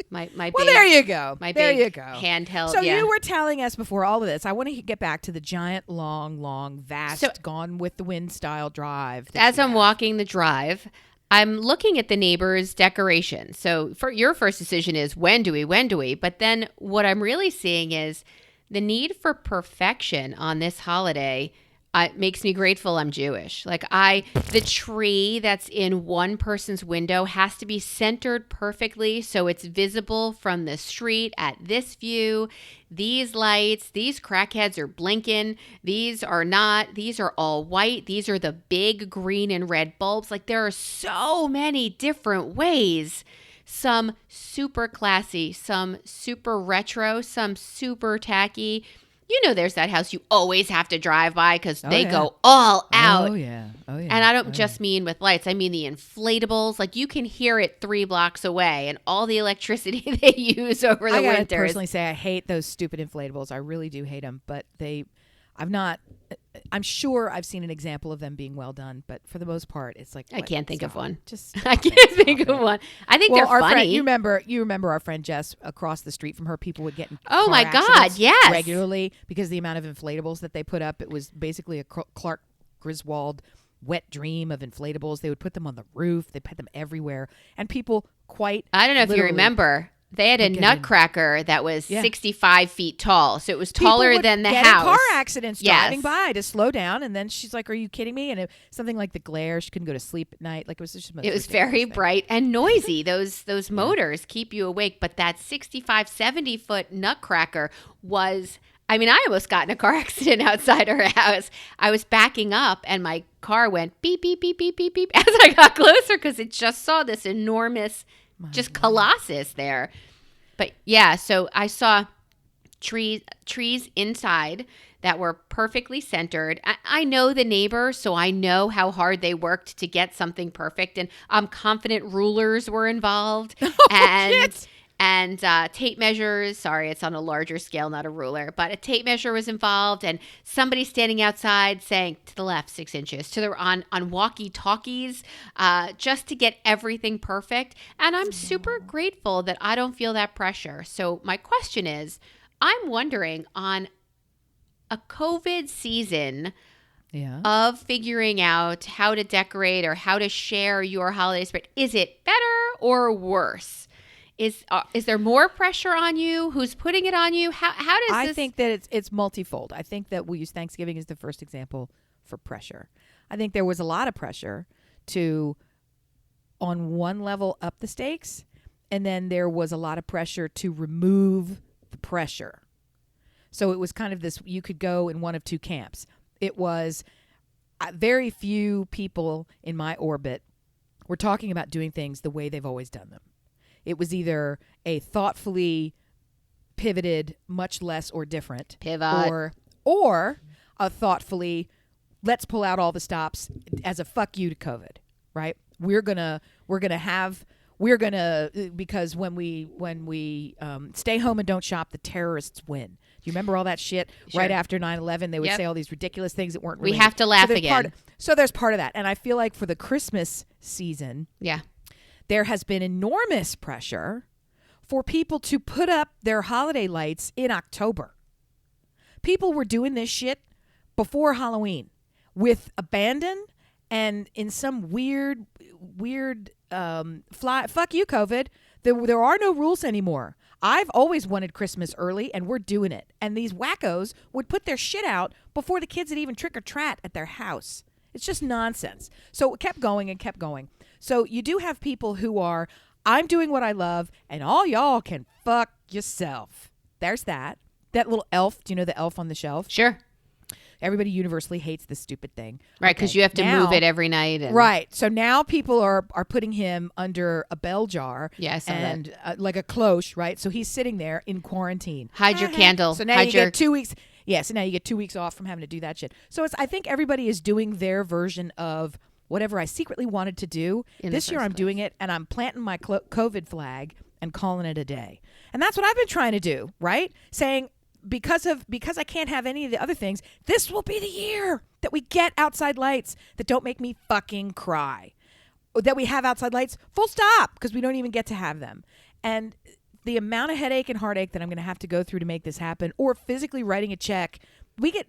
A: My
B: Well, there you go. There you go.
A: Handheld.
B: So
A: yeah.
B: you were telling us before all of this. I want to get back to the giant, long, vast, Gone with the Wind style drive.
A: As I'm walking the drive, I'm looking at the neighbor's decoration. So for your first decision is when do we? But then what I'm really seeing is the need for perfection on this holiday it makes me grateful I'm Jewish. Like the tree that's in one person's window has to be centered perfectly so it's visible from the street at this view. These lights, these crackheads are blinking. These are not. These are all white. These are the big green and red bulbs. Like there are so many different ways. Some super classy, some super retro, some super tacky. You know, there's that house you always have to drive by because they go all out.
B: Oh, yeah.
A: And I don't just mean with lights. I mean the inflatables. Like you can hear it 3 blocks away and all the electricity they use over the
B: I gotta
A: winters.
B: personally say I hate those stupid inflatables. I really do hate them. But I'm sure I've seen an example of them being well done. But for the most part, it's like.
A: I can't think of one.
B: I
A: can't think of one. I think they're funny.
B: Friend, you remember our friend Jess across the street from her, people would get in
A: oh
B: car
A: my God,
B: accidents
A: yes.
B: regularly because the amount of inflatables that they put up. It was basically a Clark Griswold wet dream of inflatables. They would put them on the roof. They put them everywhere. And people
A: I don't know if you remember. They had a nutcracker that was 65 feet tall. So it was taller than the
B: get
A: house.
B: In car accidents driving by to slow down. And then she's like, are you kidding me? And something like the glare, she couldn't go to sleep at night. Like it was
A: very bright and noisy. Those motors keep you awake. But that 65, 70 foot nutcracker was, I mean, I almost got in a car accident outside her house. I was backing up and my car went beep, beep, beep, beep, beep, beep as I got closer because it just saw this enormous colossus there. But yeah, so I saw trees inside that were perfectly centered. I know the neighbors, so I know how hard they worked to get something perfect. And I'm confident rulers were involved. And tape measures. Sorry, it's on a larger scale, not a ruler. But a tape measure was involved, and somebody standing outside saying to the left 6 inches, on walkie-talkies, just to get everything perfect. And I'm super grateful that I don't feel that pressure. So my question is, I'm wondering on a COVID season of figuring out how to decorate or how to share your holiday spirit, is it better or worse? Is there more pressure on you? Who's putting it on you? How does this?
B: I think that it's multifold. I think that we'll use Thanksgiving as the first example for pressure. I think there was a lot of pressure to, on one level, up the stakes, and then there was a lot of pressure to remove the pressure. So it was kind of this, you could go in one of two camps. It was very few people in my orbit were talking about doing things the way they've always done them. It was either a thoughtfully pivoted, much less or different
A: pivot,
B: or a thoughtfully, let's pull out all the stops as a fuck you to COVID, right? Because when we stay home and don't shop, the terrorists win. Do you remember all that shit?
A: Sure.
B: Right after 9/11, they would say all these ridiculous things that weren't.
A: We have to laugh again.
B: So there's part of that, and I feel like for the Christmas season, there has been enormous pressure for people to put up their holiday lights in October. People were doing this shit before Halloween with abandon and in some weird fuck you, COVID. There are no rules anymore. I've always wanted Christmas early, and we're doing it. And these wackos would put their shit out before the kids had even trick or treat at their house. It's just nonsense. So it kept going and kept going. So you do have people who are, I'm doing what I love, and all y'all can fuck yourself. There's that. That little elf. Do you know the elf on the shelf?
A: Sure.
B: Everybody universally hates this stupid thing.
A: Right, because you have to move it every night.
B: Right. So now people are putting him under a bell jar.
A: Yeah, I saw
B: and like a cloche, right? So he's sitting there in quarantine.
A: Hide your candle.
B: So now you get 2 weeks. Yeah, so now you get 2 weeks off from having to do that shit. So I think everybody is doing their version of whatever I secretly wanted to do. This year I'm doing it, and I'm planting my COVID flag and calling it a day. And that's what I've been trying to do, right? Saying, because I can't have any of the other things, this will be the year that we get outside lights that don't make me fucking cry. That we have outside lights, full stop, because we don't even get to have them. And the amount of headache and heartache that I'm going to have to go through to make this happen, or physically writing a check, we get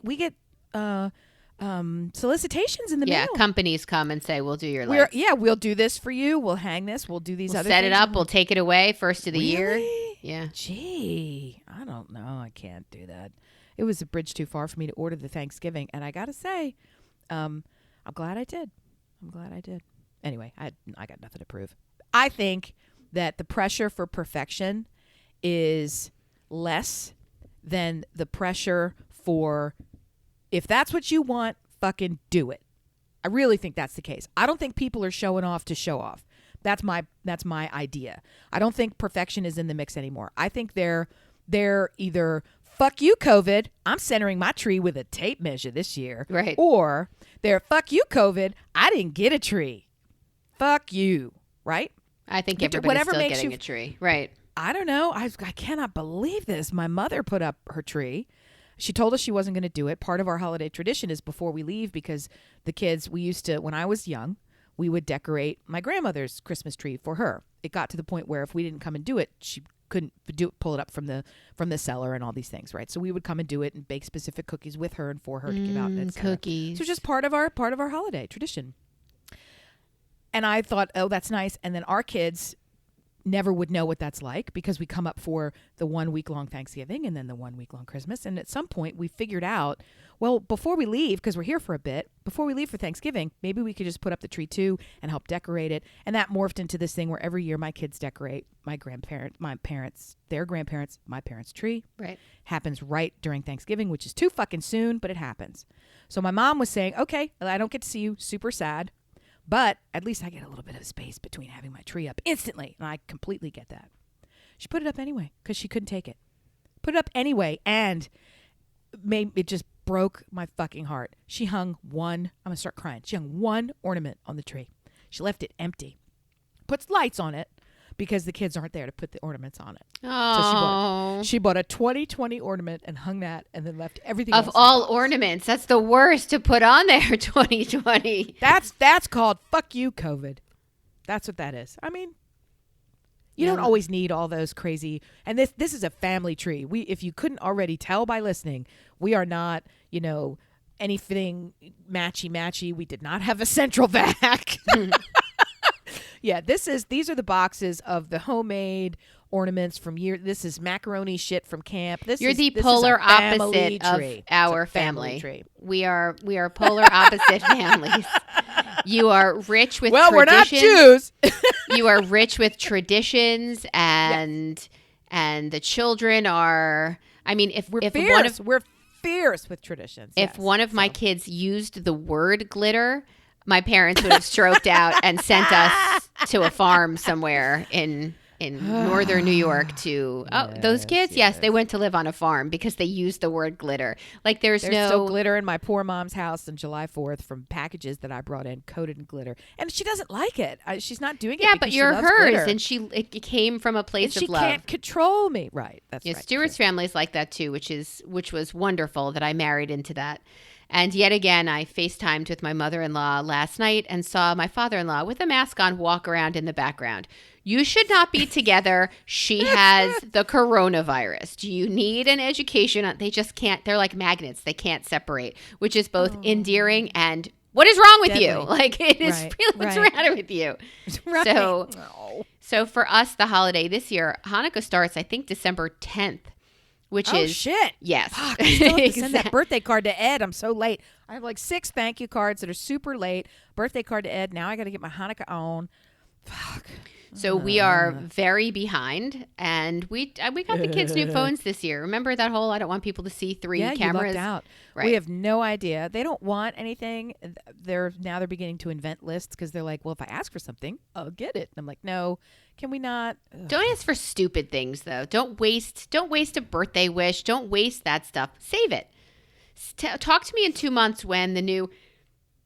B: solicitations in the mail.
A: Yeah, companies come and say, we'll do your lights.
B: We'll do this for you. We'll hang this. We'll do these other
A: set
B: things.
A: It up. We'll take it away first of the year. Yeah.
B: Gee, I don't know. I can't do that. It was a bridge too far for me to order the Thanksgiving. And I got to say, I'm glad I did. Anyway, I got nothing to prove. I think that the pressure for perfection is less than the pressure for, if that's what you want, fucking do it. I really think that's the case. I don't think people are showing off to show off. That's my idea. I don't think perfection is in the mix anymore. I think they're either fuck you, COVID, I'm centering my tree with a tape measure this year.
A: Right.
B: Or they're fuck you, COVID, I didn't get a tree. Fuck you. Right?
A: I think everybody's still getting a tree. Right.
B: I don't know. I cannot believe this. My mother put up her tree. She told us she wasn't going to do it. Part of our holiday tradition is before we leave, because the kids, we used to, when I was young, we would decorate my grandmother's Christmas tree for her. It got to the point where if we didn't come and do it, she couldn't pull it up from the cellar and all these things, right? So we would come and do it and bake specific cookies with her and for her to give out.
A: Cookies.
B: So just part of our holiday tradition. And I thought, oh, that's nice. And then our kids never would know what that's like, because we come up for the 1 week long Thanksgiving and then the 1 week long Christmas. And at some point we figured out, well, before we leave, because we're here for a bit, before we leave for Thanksgiving, maybe we could just put up the tree too and help decorate it. And that morphed into this thing where every year my kids decorate my parents, my parents' tree.
A: Right.
B: Happens right during Thanksgiving, which is too fucking soon, but it happens. So my mom was saying, okay, I don't get to see you, super sad. But at least I get a little bit of space between having my tree up instantly. And I completely get that. She put it up anyway because she couldn't take it. Put it up anyway. And it just broke my fucking heart. She hung I'm going to start crying. She hung one ornament on the tree. She left it empty. Puts lights on it because the kids aren't there to put the ornaments on it.
A: Oh.
B: So she bought a 2020 ornament and hung that and then left everything else.
A: Of all ornaments, that's the worst to put on there, 2020.
B: That's called fuck you, COVID. That's what that is. I mean, you don't always need all those crazy. And this is a family tree. If you couldn't already tell by listening, we are not, anything matchy. We did not have a central vac. Yeah, these are the boxes of the homemade ornaments from year. This is macaroni shit from camp.
A: You're the polar opposite of our family tree. We are polar opposite families. You are rich with traditions.
B: We're not Jews.
A: You are rich with traditions, and the children are. I mean,
B: we're fierce with traditions.
A: If one of my kids used the word glitter, my parents would have stroked out and sent us to a farm somewhere in northern New York to those kids. Yes, they went to live on a farm because they used the word glitter. Like there's no
B: still glitter in my poor mom's house on July 4th from packages that I brought in coated in glitter, and she doesn't like it. She's not doing it.
A: Yeah, but you're hers,
B: glitter.
A: And it came from a place of love.
B: She can't control me, right? That's right.
A: Stuart's family's like that too, which was wonderful that I married into that. And yet again, I FaceTimed with my mother-in-law last night and saw my father-in-law with a mask on walk around in the background. You should not be together. She has the coronavirus. Do you need an education? They just can't. They're like magnets. They can't separate, which is both endearing and what is wrong with you? Like it is really what's the matter with you? Right. So for us, the holiday this year, Hanukkah starts, I think, December 10th. Which is
B: shit.
A: Yes.
B: Fuck, I still have to send that birthday card to Ed. I'm so late. I have like 6 thank you cards that are super late. Birthday card to Ed. Now I got to get my Hanukkah on. Fuck.
A: So we are very behind, and we got the kids new phones this year. Remember that whole I don't want people to see 3 cameras?
B: You lucked out.
A: Right.
B: We have no idea. They don't want anything. They're beginning to invent lists because they're like, well, if I ask for something, I'll get it. And I'm like, no, can we not? Ugh.
A: Don't ask for stupid things though. Don't waste a birthday wish. Don't waste that stuff. Save it. Talk to me in 2 months when the new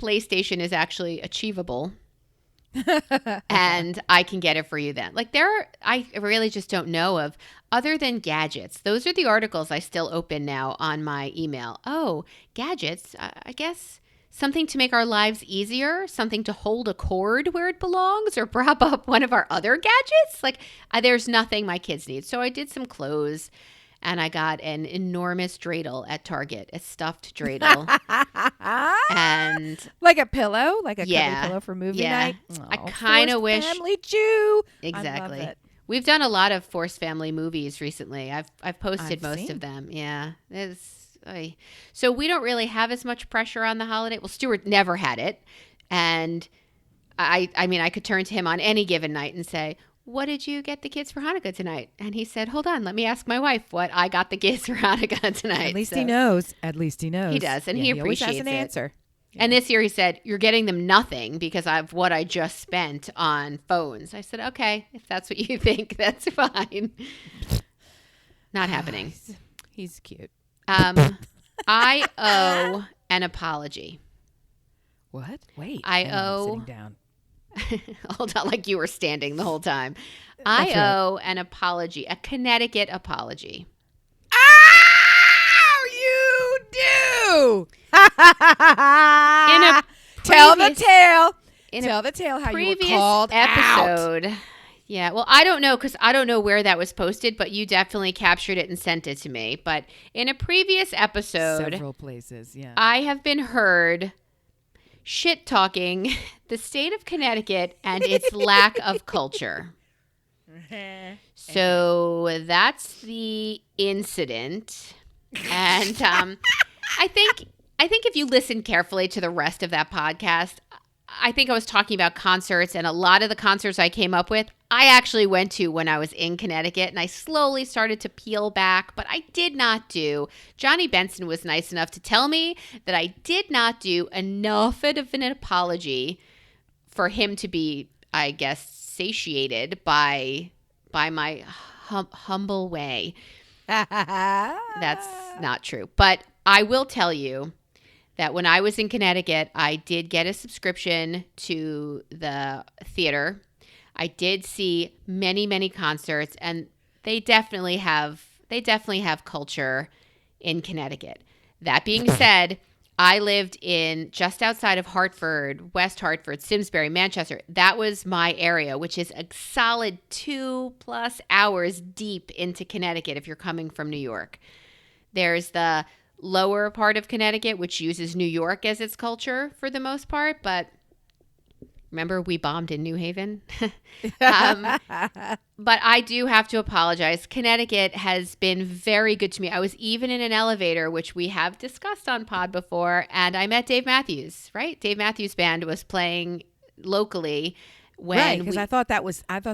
A: PlayStation is actually achievable. And I can get it for you then. Like I really just don't know of, other than gadgets. Those are the articles I still open now on my email. Oh, gadgets. I guess something to make our lives easier, something to hold a cord where it belongs or prop up one of our other gadgets. Like there's nothing my kids need. So I did some clothes. And I got an enormous dreidel at Target, a stuffed dreidel. And
B: like a pillow, like a cuddly pillow for movie night.
A: Oh, I kind of wish
B: family Jew.
A: Exactly.
B: I love it.
A: We've done a lot of forced family movies recently. I've posted most of them. Yeah. So we don't really have as much pressure on the holiday. Well, Stuart never had it. And I mean, I could turn to him on any given night and say, what did you get the kids for Hanukkah tonight? And he said, hold on, let me ask my wife what I got the kids for Hanukkah tonight.
B: At least he knows. At least he knows.
A: He does, and he appreciates
B: always has an
A: it.
B: answer. Yeah.
A: And this year he said, you're getting them nothing because of what I just spent on phones. I said, okay, if that's what you think, that's fine. Not happening.
B: He's cute.
A: I owe an apology.
B: What? Wait.
A: I
B: hang on,
A: owe.
B: sitting down.
A: Hold on, like you were standing the whole time.
B: That's
A: I
B: right.
A: owe an apology, a Connecticut apology.
B: Oh, you do. Tell the tale. Tell the tale how you were
A: Previous
B: called out.
A: episode. Yeah, well, I don't know because I don't know where that was posted, but you definitely captured it and sent it to me. But in a previous episode,
B: Several places, yeah.
A: I have been heard shit talking the state of Connecticut and its lack of culture. So that's the incident. And I think if you listen carefully to the rest of that podcast, I think I was talking about concerts, and a lot of the concerts I came up with, I actually went to when I was in Connecticut, and I slowly started to peel back, but I did not do. Johnny Benson was nice enough to tell me that I did not do enough of an apology for him to be, I guess, satiated by my humble way. That's not true. But I will tell you that when I was in Connecticut, I did get a subscription to the theater. I did see many, many concerts, and they definitely have culture in Connecticut. That being said, I lived in just outside of Hartford, West Hartford, Simsbury, Manchester. That was my area, which is a solid 2+ hours deep into Connecticut if you're coming from New York. There's the lower part of Connecticut, which uses New York as its culture for the most part. But remember, we bombed in New Haven. But I do have to apologize. Connecticut has been very good to me. I was even in an elevator, which we have discussed on pod before, and I met Dave Matthews, right? Dave Matthews Band was playing locally.
B: Right, because I thought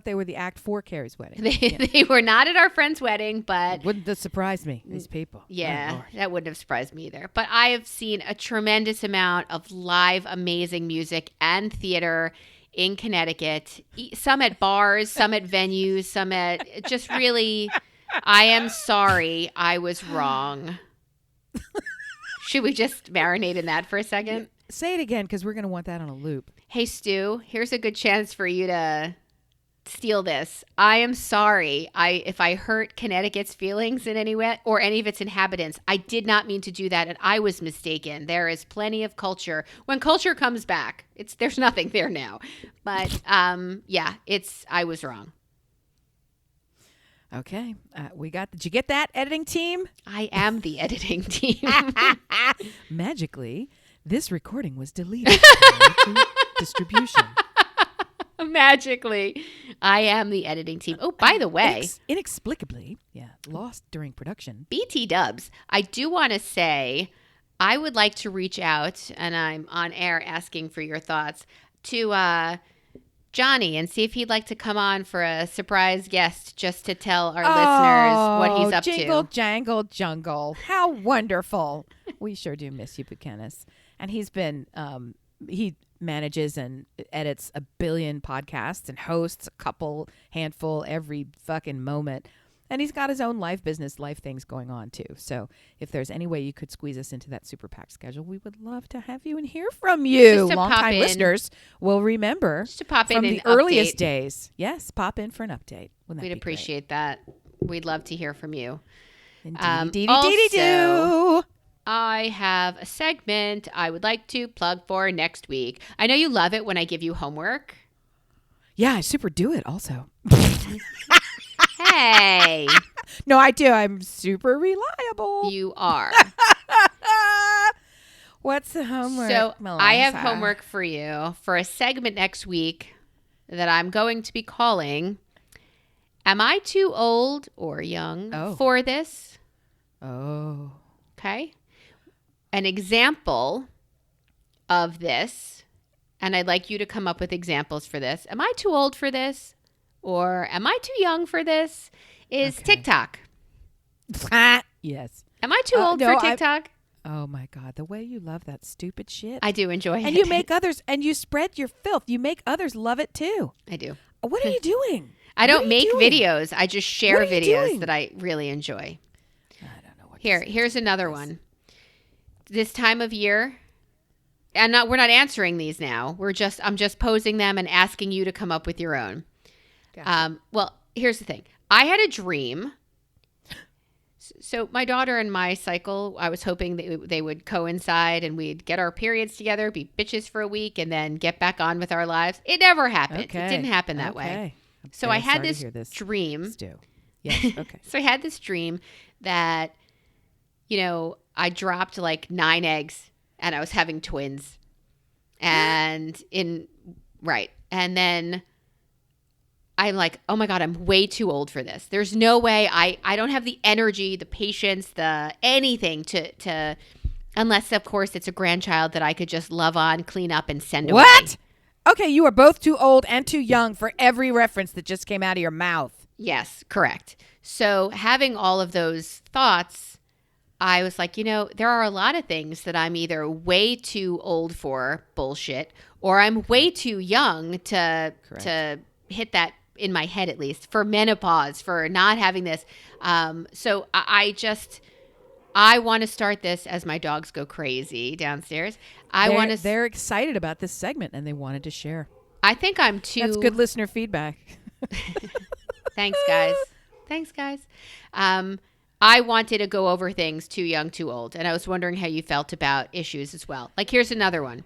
B: they were the Act 4 Carrie's wedding.
A: They were not at our friend's wedding, but
B: wouldn't have surprised me, these people.
A: Yeah, that wouldn't have surprised me either. But I have seen a tremendous amount of live, amazing music and theater in Connecticut. Some at bars, some at venues, some at just really. I am sorry, I was wrong. Should we just marinate in that for a second?
B: Say it again, because we're going to want that on a loop.
A: Hey, Stu, here's a good chance for you to steal this. I am sorry if I hurt Connecticut's feelings in any way or any of its inhabitants. I did not mean to do that, and I was mistaken. There is plenty of culture. When culture comes back, there's nothing there now. But yeah, I was wrong.
B: Okay, did you get that, editing team?
A: I am the editing team.
B: Magically, this recording was deleted. Distribution.
A: Magically, I am the editing team. Oh, by the way,
B: inexplicably, lost during production.
A: BT Dubs. I do want to say, I would like to reach out, and I'm on air asking for your thoughts, to Johnny and see if he'd like to come on for a surprise guest just to tell our listeners what he's up
B: jingle,
A: to.
B: Jangle, jungle. How wonderful. We sure do miss you, Buchanan. And he's been, he manages and edits 1 billion podcasts and hosts a handful every fucking moment. And he's got his own life things going on too. So if there's any way you could squeeze us into that super packed schedule, we would love to have you and hear from you. Longtime listeners will remember
A: just to pop in
B: from the earliest days. Yes, pop in for an update.
A: We'd appreciate that. We'd love to hear from you.
B: Also,
A: I have a segment I would like to plug for next week. I know you love it when I give you homework.
B: Yeah, I super do it also.
A: Hey.
B: No, I do. I'm super reliable.
A: You are.
B: What's the homework,
A: So
B: Melissa?
A: I have homework for you for a segment next week that I'm going to be calling, Am I Too Old or Young for This?
B: Oh.
A: Okay. an example of this, and I'd like you to come up with examples for this. Am I too old for this? Or am I too young for this? Is TikTok.
B: Yes.
A: Am I too old for TikTok?
B: Oh my God, the way you love that stupid shit.
A: I do enjoy it.
B: And you make others, and you spread your filth. You make others love it too.
A: I do.
B: What are you doing?
A: I don't make videos. I just share videos that I really enjoy.
B: I don't know what
A: Here's another one. This time of year, and we're not answering these now. I'm just posing them and asking you to come up with your own. Gotcha. Well, here's the thing. I had a dream. So my daughter and my cycle, I was hoping that they would coincide and we'd get our periods together, be bitches for a week, and then get back on with our lives. It never happened. Okay. It didn't happen that way. So I had this dream.
B: Stu. Yes. Okay.
A: So I had this dream that, I dropped like 9 eggs and I was having twins. And And then I'm like, oh my God, I'm way too old for this. There's no way I don't have the energy, the patience, the anything to unless of course it's a grandchild that I could just love on, clean up and send away.
B: What? Okay, you are both too old and too young for every reference that just came out of your mouth.
A: Yes, correct. So having all of those thoughts, I was like, there are a lot of things that I'm either way too old for, bullshit, or I'm way too young to hit that in my head, at least for menopause, for not having this. So I want to start this as my dogs go crazy downstairs.
B: They're excited about this segment and they wanted to share.
A: I think I'm too.
B: That's good listener feedback.
A: Thanks, guys. I wanted to go over things too young, too old. And I was wondering how you felt about issues as well. Like, here's another one.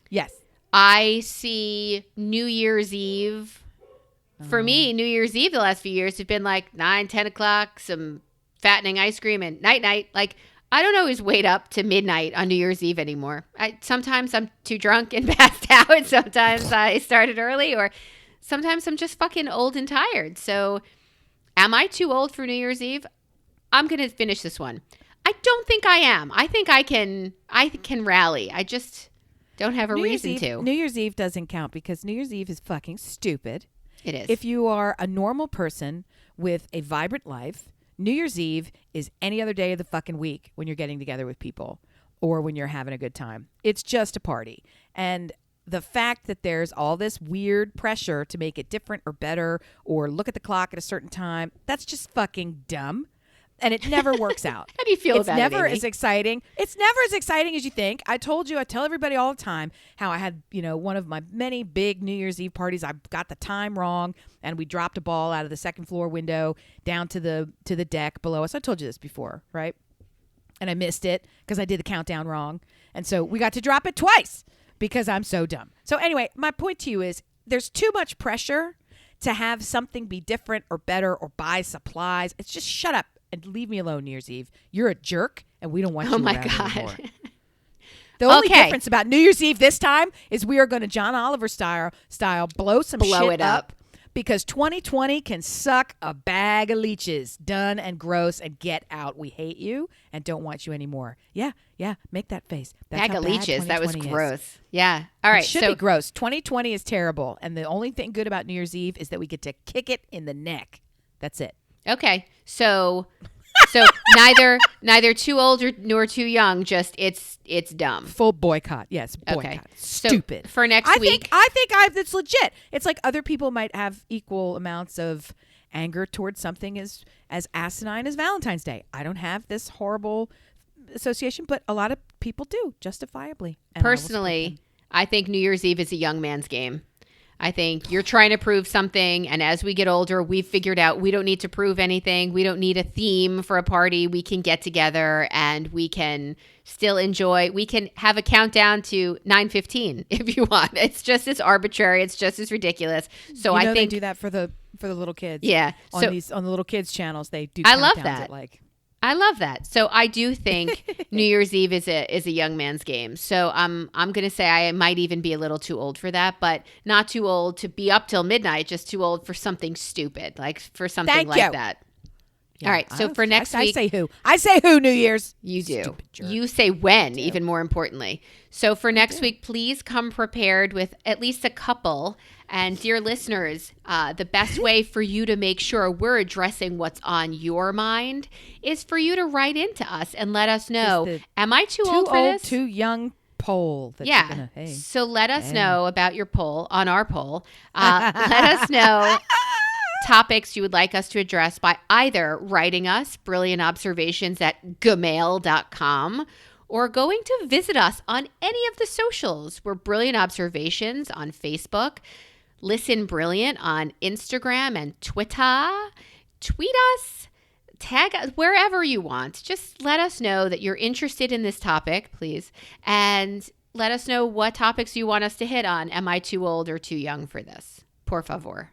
B: Yes.
A: I see New Year's Eve. For me, New Year's Eve the last few years have been like 9, 10 o'clock, some fattening ice cream and night. Like, I don't always wait up to midnight on New Year's Eve anymore. Sometimes I'm too drunk and passed out. Sometimes I started early, or sometimes I'm just fucking old and tired. So am I too old for New Year's Eve? I'm going to finish this one. I don't think I am. I think I can rally. I just don't have a reason to.
B: New Year's Eve doesn't count because New Year's Eve is fucking stupid.
A: It is.
B: If you are a normal person with a vibrant life, New Year's Eve is any other day of the fucking week when you're getting together with people or when you're having a good time. It's just a party. And the fact that there's all this weird pressure to make it different or better or look at the clock at a certain time, that's just fucking dumb. And it never works out.
A: How do you feel about it,
B: It's never
A: Amy?
B: as exciting. It's never as exciting as you think. I tell everybody all the time how I had, one of my many big New Year's Eve parties. I got the time wrong and we dropped a ball out of the second floor window down to the deck below us. I told you this before, right? And I missed it because I did the countdown wrong. And so we got to drop it twice because I'm so dumb. So anyway, my point to you is there's too much pressure to have something be different or better or buy supplies. It's just shut up. And leave me alone, New Year's Eve. You're a jerk, and we don't want you around anymore. The only difference about New Year's Eve this time is we are going to John Oliver style blow shit up because 2020 can suck a bag of leeches. Done and gross and get out. We hate you and don't want you anymore. Yeah, make that face. That's
A: bag of leeches. That was gross.
B: Is.
A: Yeah. All right.
B: It should be gross. 2020 is terrible, and the only thing good about New Year's Eve is that we get to kick it in the neck. That's it.
A: Okay, so neither too old nor too young. Just it's dumb.
B: Full boycott. Yes, boycott. Okay. Stupid.
A: So for next week,
B: I think it's legit. It's like other people might have equal amounts of anger towards something as asinine as Valentine's Day. I don't have this horrible association, but a lot of people do, justifiably.
A: Personally, I think New Year's Eve is a young man's game. I think you're trying to prove something, and as we get older, we've figured out we don't need to prove anything. We don't need a theme for a party. We can get together, and we can still enjoy. We can have a countdown to 9:15 if you want. It's just as arbitrary. It's just as ridiculous. So I think
B: they do that for the little kids.
A: Yeah,
B: on the little kids channels, they do.
A: I love that.
B: I
A: love that. So I do think New Year's Eve is a young man's game. So I'm going to say I might even be a little too old for that, but not too old to be up till midnight, just too old for something stupid, like for something that.
B: Yeah.
A: All right. So for next week,
B: I say who. New Year's.
A: you do.
B: Stupid jerk.
A: You say when, even more importantly. So for next week, please come prepared with at least a couple. And dear listeners, the best way for you to make sure we're addressing what's on your mind is for you to write into us and let us know, am I too old for this?
B: Too young poll. That
A: Yeah.
B: You're gonna, hey.
A: So let us know about your poll on our poll. Let us know topics you would like us to address by either writing us brilliantobservations@gmail.com or going to visit us on any of the socials. We're Brilliant Observations on Facebook. Listen Brilliant on Instagram and Twitter. Tweet us. Tag us wherever you want. Just let us know that you're interested in this topic, please. And let us know what topics you want us to hit on. Am I too old or too young for this? Por favor.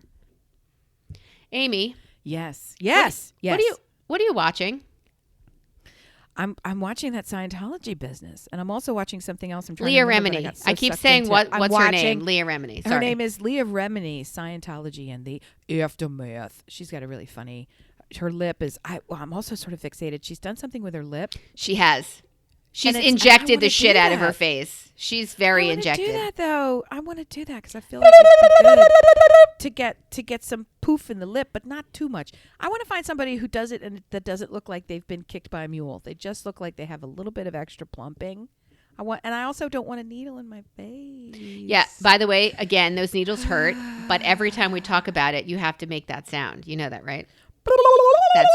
A: Amy.
B: Yes.
A: What are you watching?
B: I'm watching that Scientology business, and I'm also watching something else. I'm trying
A: Leah
B: to remember,
A: Remini.
B: but I
A: I keep
B: sucked
A: saying
B: into it.
A: what's her name? Leah Remini. Sorry.
B: Her name is Leah Remini, Scientology and the Aftermath. She's got a really funny. Her lip is. I'm also sort of fixated. She's done something with her lip.
A: She has. She's injected the shit out of her face. She's very injected.
B: I want to do that though. I want to do that because I feel like it's good to get some poof in the lip, but not too much. I want to find somebody who does it and that doesn't look like they've been kicked by a mule. They just look like they have a little bit of extra plumping. I also don't want a needle in my face.
A: Yeah. By the way, again, those needles hurt, but every time we talk about it, you have to make that sound. You know that, right? That's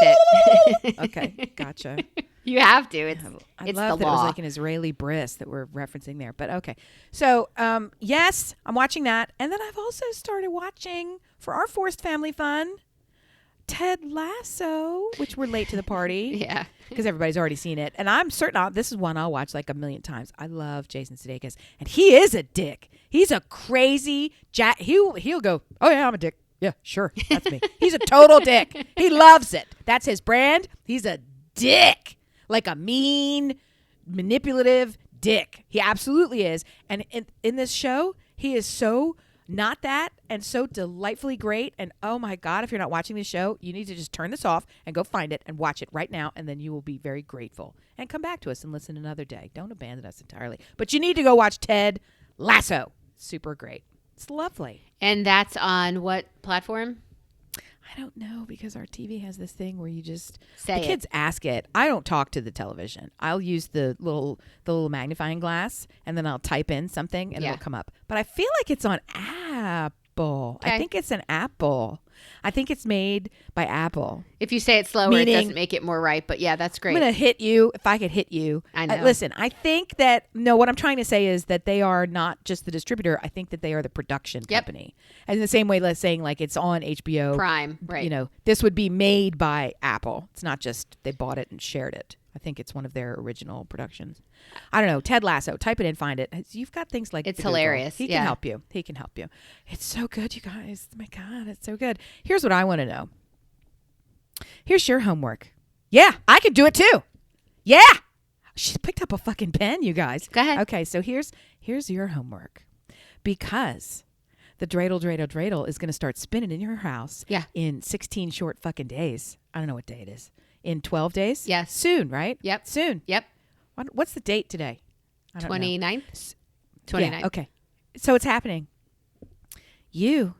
A: it.
B: Okay, gotcha.
A: You have to. It's
B: I
A: the
B: love that
A: law.
B: it was like an Israeli bris that we're referencing there. But okay. So, yes, I'm watching that. And then I've also started watching, for our forced family fun, Ted Lasso, which we're late to the party.
A: Yeah.
B: Because everybody's already seen it. And I'm certain this is one I'll watch like a million times. I love Jason Sudeikis. And he is a dick. He's a crazy jack. He'll go, oh, yeah, I'm a dick. Yeah, sure. That's me. He's a total dick. He loves it. That's his brand. He's a dick. Like a mean, manipulative dick. He absolutely is. And in this show, he is so not that and so delightfully great. And oh my God, if you're not watching this show, you need to just turn this off and go find it and watch it right now. And then you will be very grateful. And come back to us and listen another day. Don't abandon us entirely. But you need to go watch Ted Lasso. Super great. It's lovely.
A: And that's on what platform?
B: I don't know because our TV has this thing where you just
A: Say
B: the kids ask it. I don't talk to the television. I'll use the little magnifying glass and then I'll type in something and it'll come up. But I feel like it's on Apple.
A: Okay.
B: I think it's an Apple. I think it's made by Apple.
A: If you say it slower, it doesn't make it more right. But yeah, that's great.
B: I'm going to hit you if I could hit you.
A: I know.
B: Listen, I think that, no, what I'm trying to say is that they are not just the distributor. I think that they are the production company. And in the same way, let's saying like it's on HBO.
A: Prime, right.
B: You know, this would be made by Apple. It's not just they bought it and shared it. I think it's one of their original productions. I don't know. Ted Lasso. Type it in, find it. You've got things like
A: it's
B: the Google.
A: hilarious.
B: He can help you. He can help you. It's so good, you guys. My God, it's so good. Here's what I want to know. Here's your homework. Yeah, I could do it too. Yeah. She's picked up a fucking pen, you guys.
A: Go ahead.
B: Okay, so here's your homework. Because the dreidel is going to start spinning in your house in 16 short fucking days. I don't know what day it is. In 12 days?
A: Yes.
B: Soon, right?
A: Yep.
B: Soon.
A: Yep.
B: What's the date today?
A: 29th? 29th.
B: Yeah, okay. So it's happening. You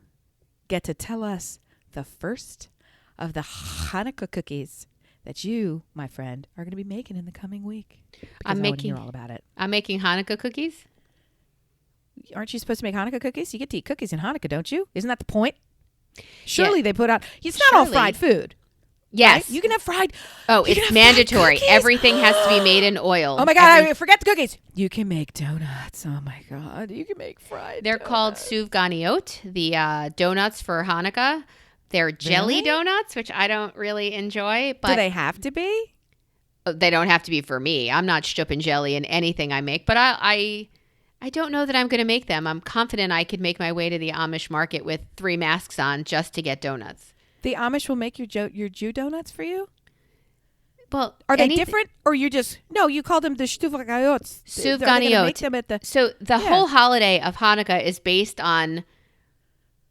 B: get to tell us the first of the Hanukkah cookies that you, my friend, are going to be making in the coming week. Because I want to hear all about it.
A: I'm making Hanukkah cookies.
B: Aren't you supposed to make Hanukkah cookies? You get to eat cookies in Hanukkah, don't you? Isn't that the point? Surely they put out... It's not all fried food.
A: Yes.
B: Right? You can have fried...
A: Oh, it's mandatory. Everything has to be made in oil.
B: Oh, my God. I forget the cookies. You can make donuts. Oh, my God. You can make fried
A: They're
B: donuts.
A: called suvganiot, the donuts for Hanukkah. They're jelly donuts, which I don't really enjoy. But
B: do they have to be?
A: They don't have to be for me. I'm not stuffing jelly in anything I make. But I don't know that I'm going to make them. I'm confident I could make my way to the Amish market with 3 masks on just to get donuts.
B: The Amish will make your Jew donuts for
A: Well,
B: are they different, or you just you call them the Stuvganiot?
A: Suvganiot. So the whole holiday of Hanukkah is based on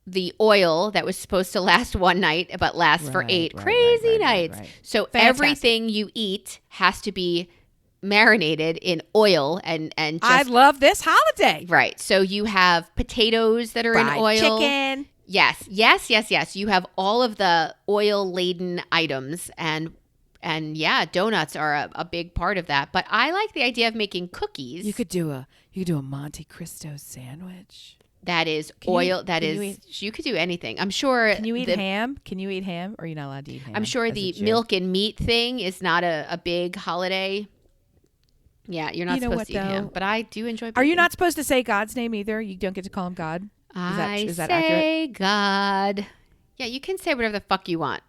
A: the oil that was supposed to last one night but lasts for 8 crazy nights. So
B: Fantastic.
A: everything you eat has to be marinated in oil and just
B: I love this holiday.
A: right. So you have potatoes that are
B: Fried
A: in oil.
B: chicken.
A: Yes. You have all of the oil laden items and yeah, donuts are a big part of that. But I like the idea of making cookies.
B: You could do a Monte Cristo sandwich.
A: That is you could do anything. I'm sure.
B: Can you eat ham? Can you eat ham? Or are you not allowed to eat ham?
A: I'm sure the milk and meat thing is not a big holiday. Yeah, you're not supposed to eat ham, but I do enjoy bacon.
B: Are you not supposed to say God's name either? You don't get to call him God? Is that accurate?
A: Say God. Yeah, you can say whatever the fuck you want.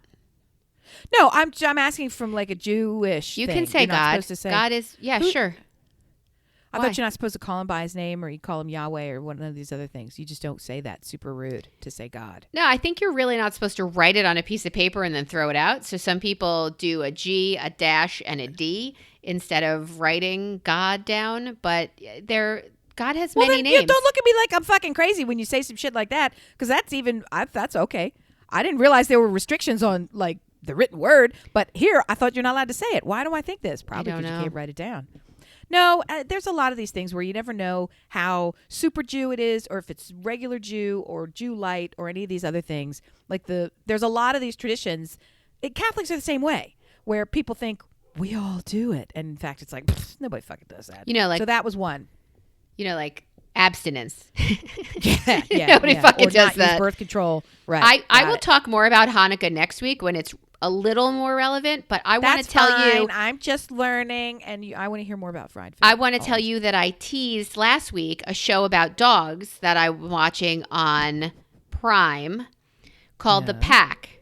B: No, I'm asking from like a Jewish
A: You
B: thing.
A: can say
B: You're not
A: God.
B: supposed to say,
A: God is, sure.
B: I
A: Why?
B: thought you're not supposed to call him by his name, or you call him Yahweh or one of these other things. You just don't say that. Super rude to say God.
A: No, I think you're really not supposed to write it on a piece of paper and then throw it out. So some people do a G, a dash, and a D instead of writing God down. But God has many names.
B: You don't look at me like I'm fucking crazy when you say some shit like that, because that's okay. I didn't realize there were restrictions on like the written word, but here I thought you're not allowed to say it. Why do I think this? Probably because you can't write it down. No, there's a lot of these things where you never know how super Jew it is, or if it's regular Jew or Jew light or any of these other things. Like there's a lot of these traditions. Catholics are the same way, where people think we all do it, and in fact, it's like nobody fucking does that. So that was one.
A: Like abstinence.
B: Yeah.
A: Nobody fucking
B: or
A: does
B: not
A: that.
B: Use birth control. Right.
A: I will talk more about Hanukkah next week when it's a little more relevant, but I want to tell you.
B: I'm just learning, and I want to hear more about fried food.
A: I want to tell you that I teased last week a show about dogs that I'm watching on Prime called The Pack.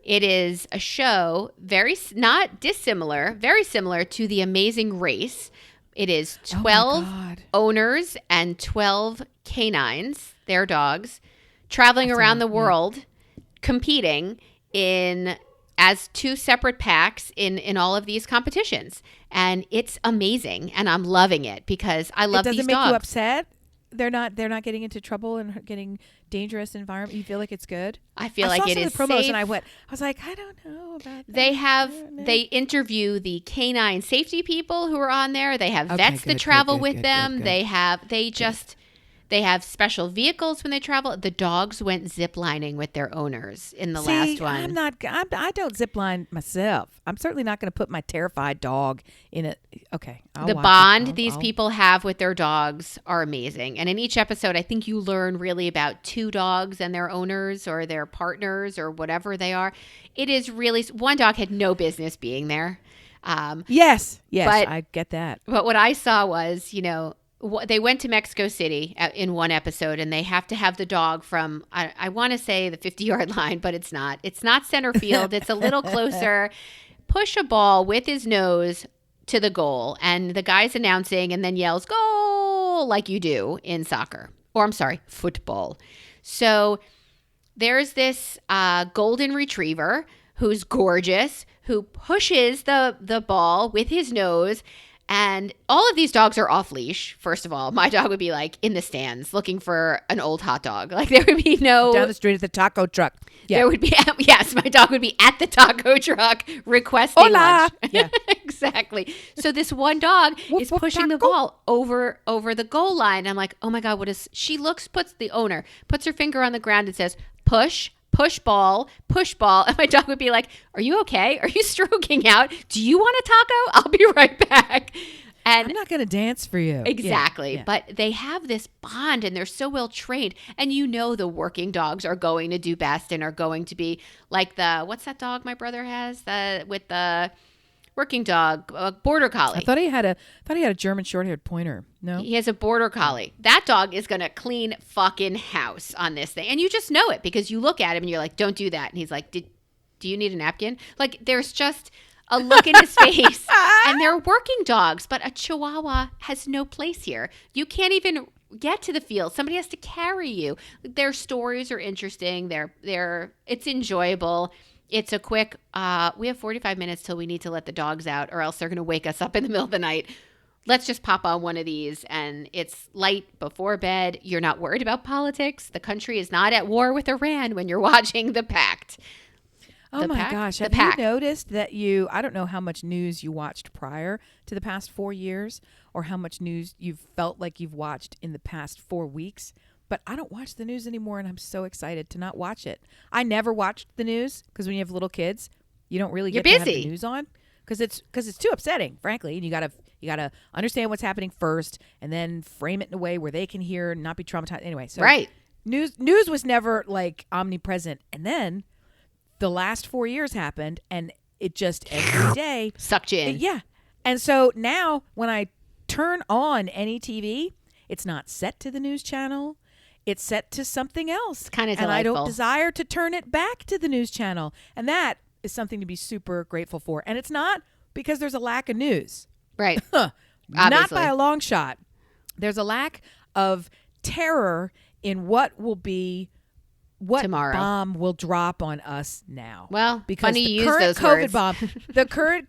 A: It is a show very similar to The Amazing Race. It is 12 owners and 12 canines, their dogs, traveling around the world, competing as two separate packs in all of these competitions. And it's amazing, and I'm loving it because I love these dogs.
B: It doesn't make you upset? They're not getting into trouble and getting dangerous environment. You feel like it's good?
A: I feel like it is
B: safe. I saw some of the promos and I was like, I don't know about that.
A: They interview the canine safety people who are on there. They have vets that travel with them. They have special vehicles when they travel. The dogs went ziplining with their owners in the last one.
B: I don't zipline myself. I'm certainly not going to put my terrified dog in it. Okay.
A: The bond these people have with their dogs are amazing. And in each episode, I think you learn really about two dogs and their owners or their partners or whatever they are. It is really, one dog had no business being there.
B: Yes, I get that.
A: But what I saw was, they went to Mexico City in one episode, and they have to have the dog from, I want to say the 50-yard line, but it's not. It's not center field. It's a little closer. Push a ball with his nose to the goal, and the guy's announcing and then yells, "Goal!" like you do in soccer. Or I'm sorry, football. So there's this golden retriever who's gorgeous, who pushes the ball with his nose. And all of these dogs are off leash. First of all, my dog would be like in the stands looking for an old hot dog. Like there would be no
B: down the street at the taco truck. Yeah.
A: There would be my dog would be at the taco truck requesting lunch.
B: Yeah.
A: Exactly. So this one dog is pushing the ball over the goal line. I'm like, oh my God, puts her finger on the ground and says, push ball. And my dog would be like, are you okay? Are you stroking out? Do you want a taco? I'll be right back. And
B: I'm not going to dance for you.
A: Exactly.
B: Yeah.
A: But they have this bond and they're so well trained. And the working dogs are going to do best and are going to be like what's that dog my brother has with the working dog, border collie.
B: I thought he had a German short-haired pointer. No,
A: he has a border collie. That dog is gonna clean fucking house on this thing, and you just know it because you look at him and you're like, "Don't do that." And he's like, "Do you need a napkin?" Like there's just a look in his face, and they're working dogs, but a Chihuahua has no place here. You can't even get to the field. Somebody has to carry you. Their stories are interesting. It's enjoyable. It's a quick, we have 45 minutes till we need to let the dogs out or else they're going to wake us up in the middle of the night. let's just pop on one of these, and it's light before bed. You're not worried about politics. The country is not at war with Iran when you're watching The Pact.
B: Oh my gosh. Have you noticed that I don't know how much news you watched prior to the past 4 years or how much news you've felt like you've watched in the past 4 weeks, but I don't watch the news anymore, and I'm so excited to not watch it. I never watched the news because when you have little kids, you don't really get to have the news on because it's too upsetting, frankly, and you gotta understand what's happening first and then frame it in a way where they can hear and not be traumatized. Anyway, so
A: right.
B: News was never like omnipresent, and then the last 4 years happened, and it just every day
A: sucked you in.
B: Yeah. And so now when I turn on any TV, it's not set to the news channel. It's set to something else.
A: Kind of
B: delightful. And I don't desire to turn it back to the news channel. And that is something to be super grateful for. And it's not because there's a lack of news.
A: Right.
B: Not by a long shot. There's a lack of terror in what will be what
A: tomorrow.
B: Bomb will drop on us now.
A: Well,
B: because
A: funny you
B: the
A: use those
B: current COVID
A: words.
B: bomb, the current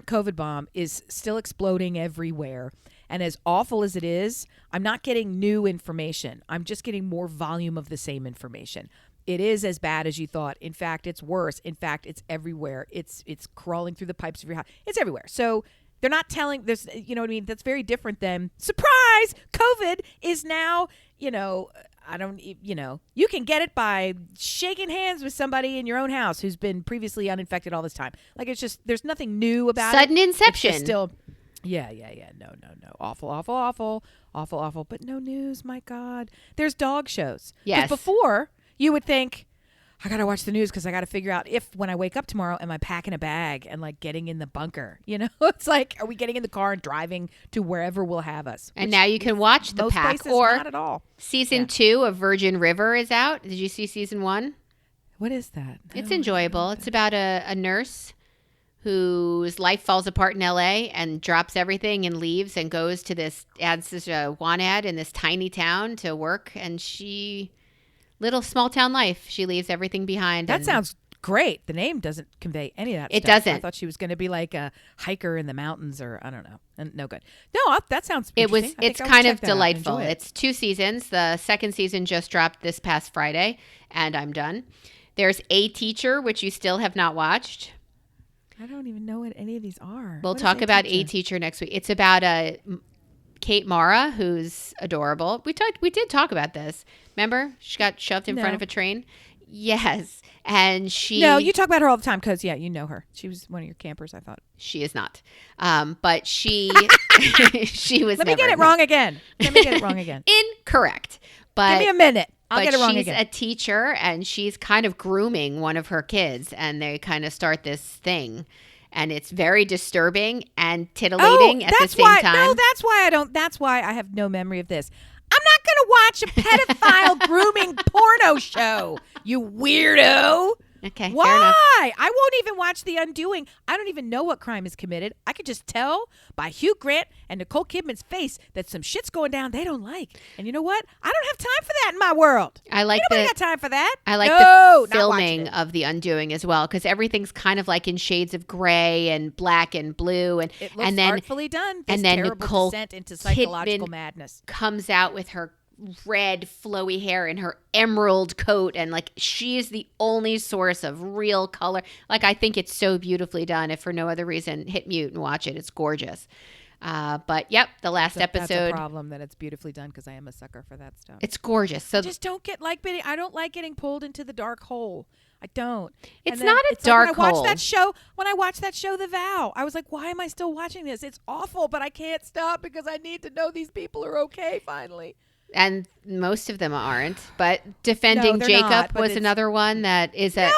B: COVID bomb is still exploding everywhere. And as awful as it is, I'm not getting new information. I'm just getting more volume of the same information. It is as bad as you thought. In fact, it's worse. In fact, it's everywhere. It's crawling through the pipes of your house. It's everywhere. So they're not telling this, you know what I mean? That's very different than surprise. COVID is now, you can get it by shaking hands with somebody in your own house who's been previously uninfected all this time. Like, it's just, there's nothing new about
A: Sudden
B: it.
A: inception.
B: It's just still, yeah. No. Awful. But no news, my God. There's dog shows.
A: Yes.
B: 'Cause before, you would think, I got to watch the news because I got to figure out if when I wake up tomorrow, am I packing a bag and like getting in the bunker? It's like, are we getting in the car and driving to wherever will have us?
A: And now you can watch The Pack, or
B: not at all.
A: Season 2 of Virgin River is out. Did you see season 1?
B: What is that?
A: It's enjoyable. It's about a nurse whose life falls apart in LA and drops everything and leaves and goes to adds a want ad in this tiny town to work. And little small town life. She leaves everything behind.
B: That sounds great. The name doesn't convey any of that
A: It
B: stuff.
A: doesn't.
B: I thought she was going to be like a hiker in the mountains or I don't know. And no good. No, that sounds interesting.
A: It's kind of delightful. It's 2 seasons. The second season just dropped this past Friday, and I'm done. There's A Teacher, which you still have not watched.
B: I don't even know what any of these are.
A: We'll talk about A Teacher next week. It's about Kate Mara, who's adorable. We did talk about this. Remember? She got shoved in front of a train. Yes. And
B: No, you talk about her all the time because, you know her. She was one of your campers, I thought.
A: She is not. But she she was
B: Let me get it wrong again.
A: Incorrect. But
B: give me a minute. I'll get it wrong again.
A: She's a teacher, and she's kind of grooming one of her kids, and they kind of start this thing. And it's very disturbing and titillating at the same time.
B: No, that's why I have no memory of this. I'm not going to watch a pedophile grooming porno show, you weirdo.
A: Okay,
B: why?
A: fair enough.
B: I won't even watch The Undoing. I don't even know what crime is committed. I could just tell by Hugh Grant and Nicole Kidman's face that some shit's going down they don't like. And you know what? I don't have time for that in my world. Nobody got time for that.
A: I like the filming of The Undoing as well, because everything's kind of like in shades of gray and black and blue, and
B: it looks artfully done.
A: And then
B: terrible
A: Nicole
B: descent into psychological
A: Kidman
B: madness
A: comes out with her red flowy hair and her emerald coat, and like she is the only source of real color. Like, I think it's so beautifully done. If for no other reason, hit mute and watch it. It's gorgeous. But yep, the last episode.
B: That's a problem that it's beautifully done, because I am a sucker for that stuff.
A: It's gorgeous. So
B: I just don't I don't like getting pulled into the dark hole. I don't.
A: It's not a dark hole.
B: When I watched that show, The Vow, I was like, why am I still watching this? It's awful, but I can't stop because I need to know these people are okay finally.
A: And most of them aren't. But Defending Jacob was another one that is a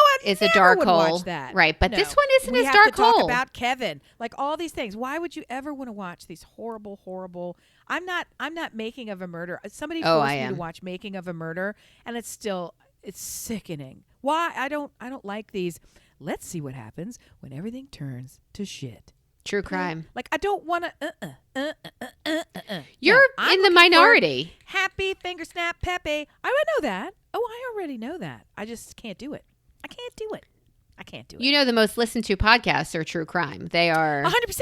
A: dark hole.
B: Watch that.
A: Right, but this one isn't as dark
B: hole. We have to talk
A: hole.
B: about Kevin. Like, all these things. Why would you ever want to watch these horrible I'm not Making of a Murder. Somebody forced me to watch Making of a Murder, and it's sickening. Why? I don't like these. Let's see what happens when everything turns to shit.
A: True crime.
B: Like, I don't want to.
A: You're in the minority.
B: Happy finger snap Pepe. I know that. Oh, I already know that. I just can't do it. I can't do it. I can't do it.
A: You know, the most listened to podcasts are true crime. They are
B: 100%.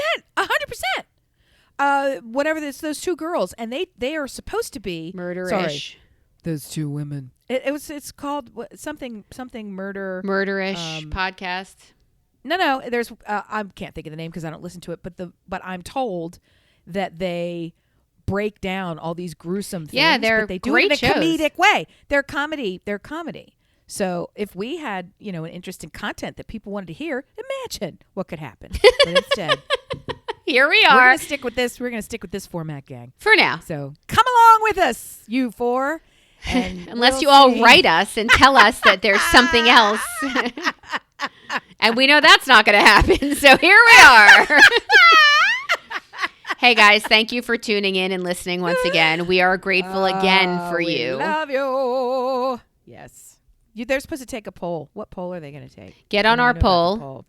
B: 100%. Whatever those two girls, and they are supposed to be
A: murder-ish.
B: Sorry, those two women. It's called something murder.
A: Murder-ish podcast.
B: No. There's I can't think of the name because I don't listen to it. But I'm told that they break down all these gruesome things.
A: Yeah, they're
B: but they do
A: great
B: it in a
A: shows.
B: comedic way. They're comedy. So if we had, an interesting content that people wanted to hear, imagine what could happen. But instead,
A: here we
B: we're
A: are.
B: going to stick with this. We're going to stick with this format, gang.
A: For now.
B: So come along with us, you four. And
A: Unless
B: we'll
A: you all
B: see.
A: write us and tell us that there's something else. And we know that's not going to happen. So here we are. Hey, guys, thank you for tuning in and listening once again. We are grateful again for
B: we
A: you.
B: Love you. Yes. They're supposed to take a poll. What poll are they going to take?
A: Get on our poll.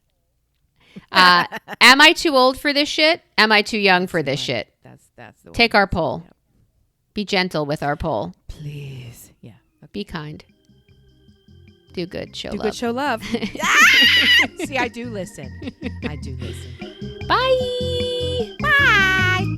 A: Am I too old for this shit? Am I too young for this shit?
B: That's the one.
A: Take our poll.
B: Yep.
A: Be gentle with our poll.
B: Please. Yeah.
A: Be kind. Do good. Show
B: Do
A: love.
B: good, show love. See, I do listen.
A: Bye.
B: Bye.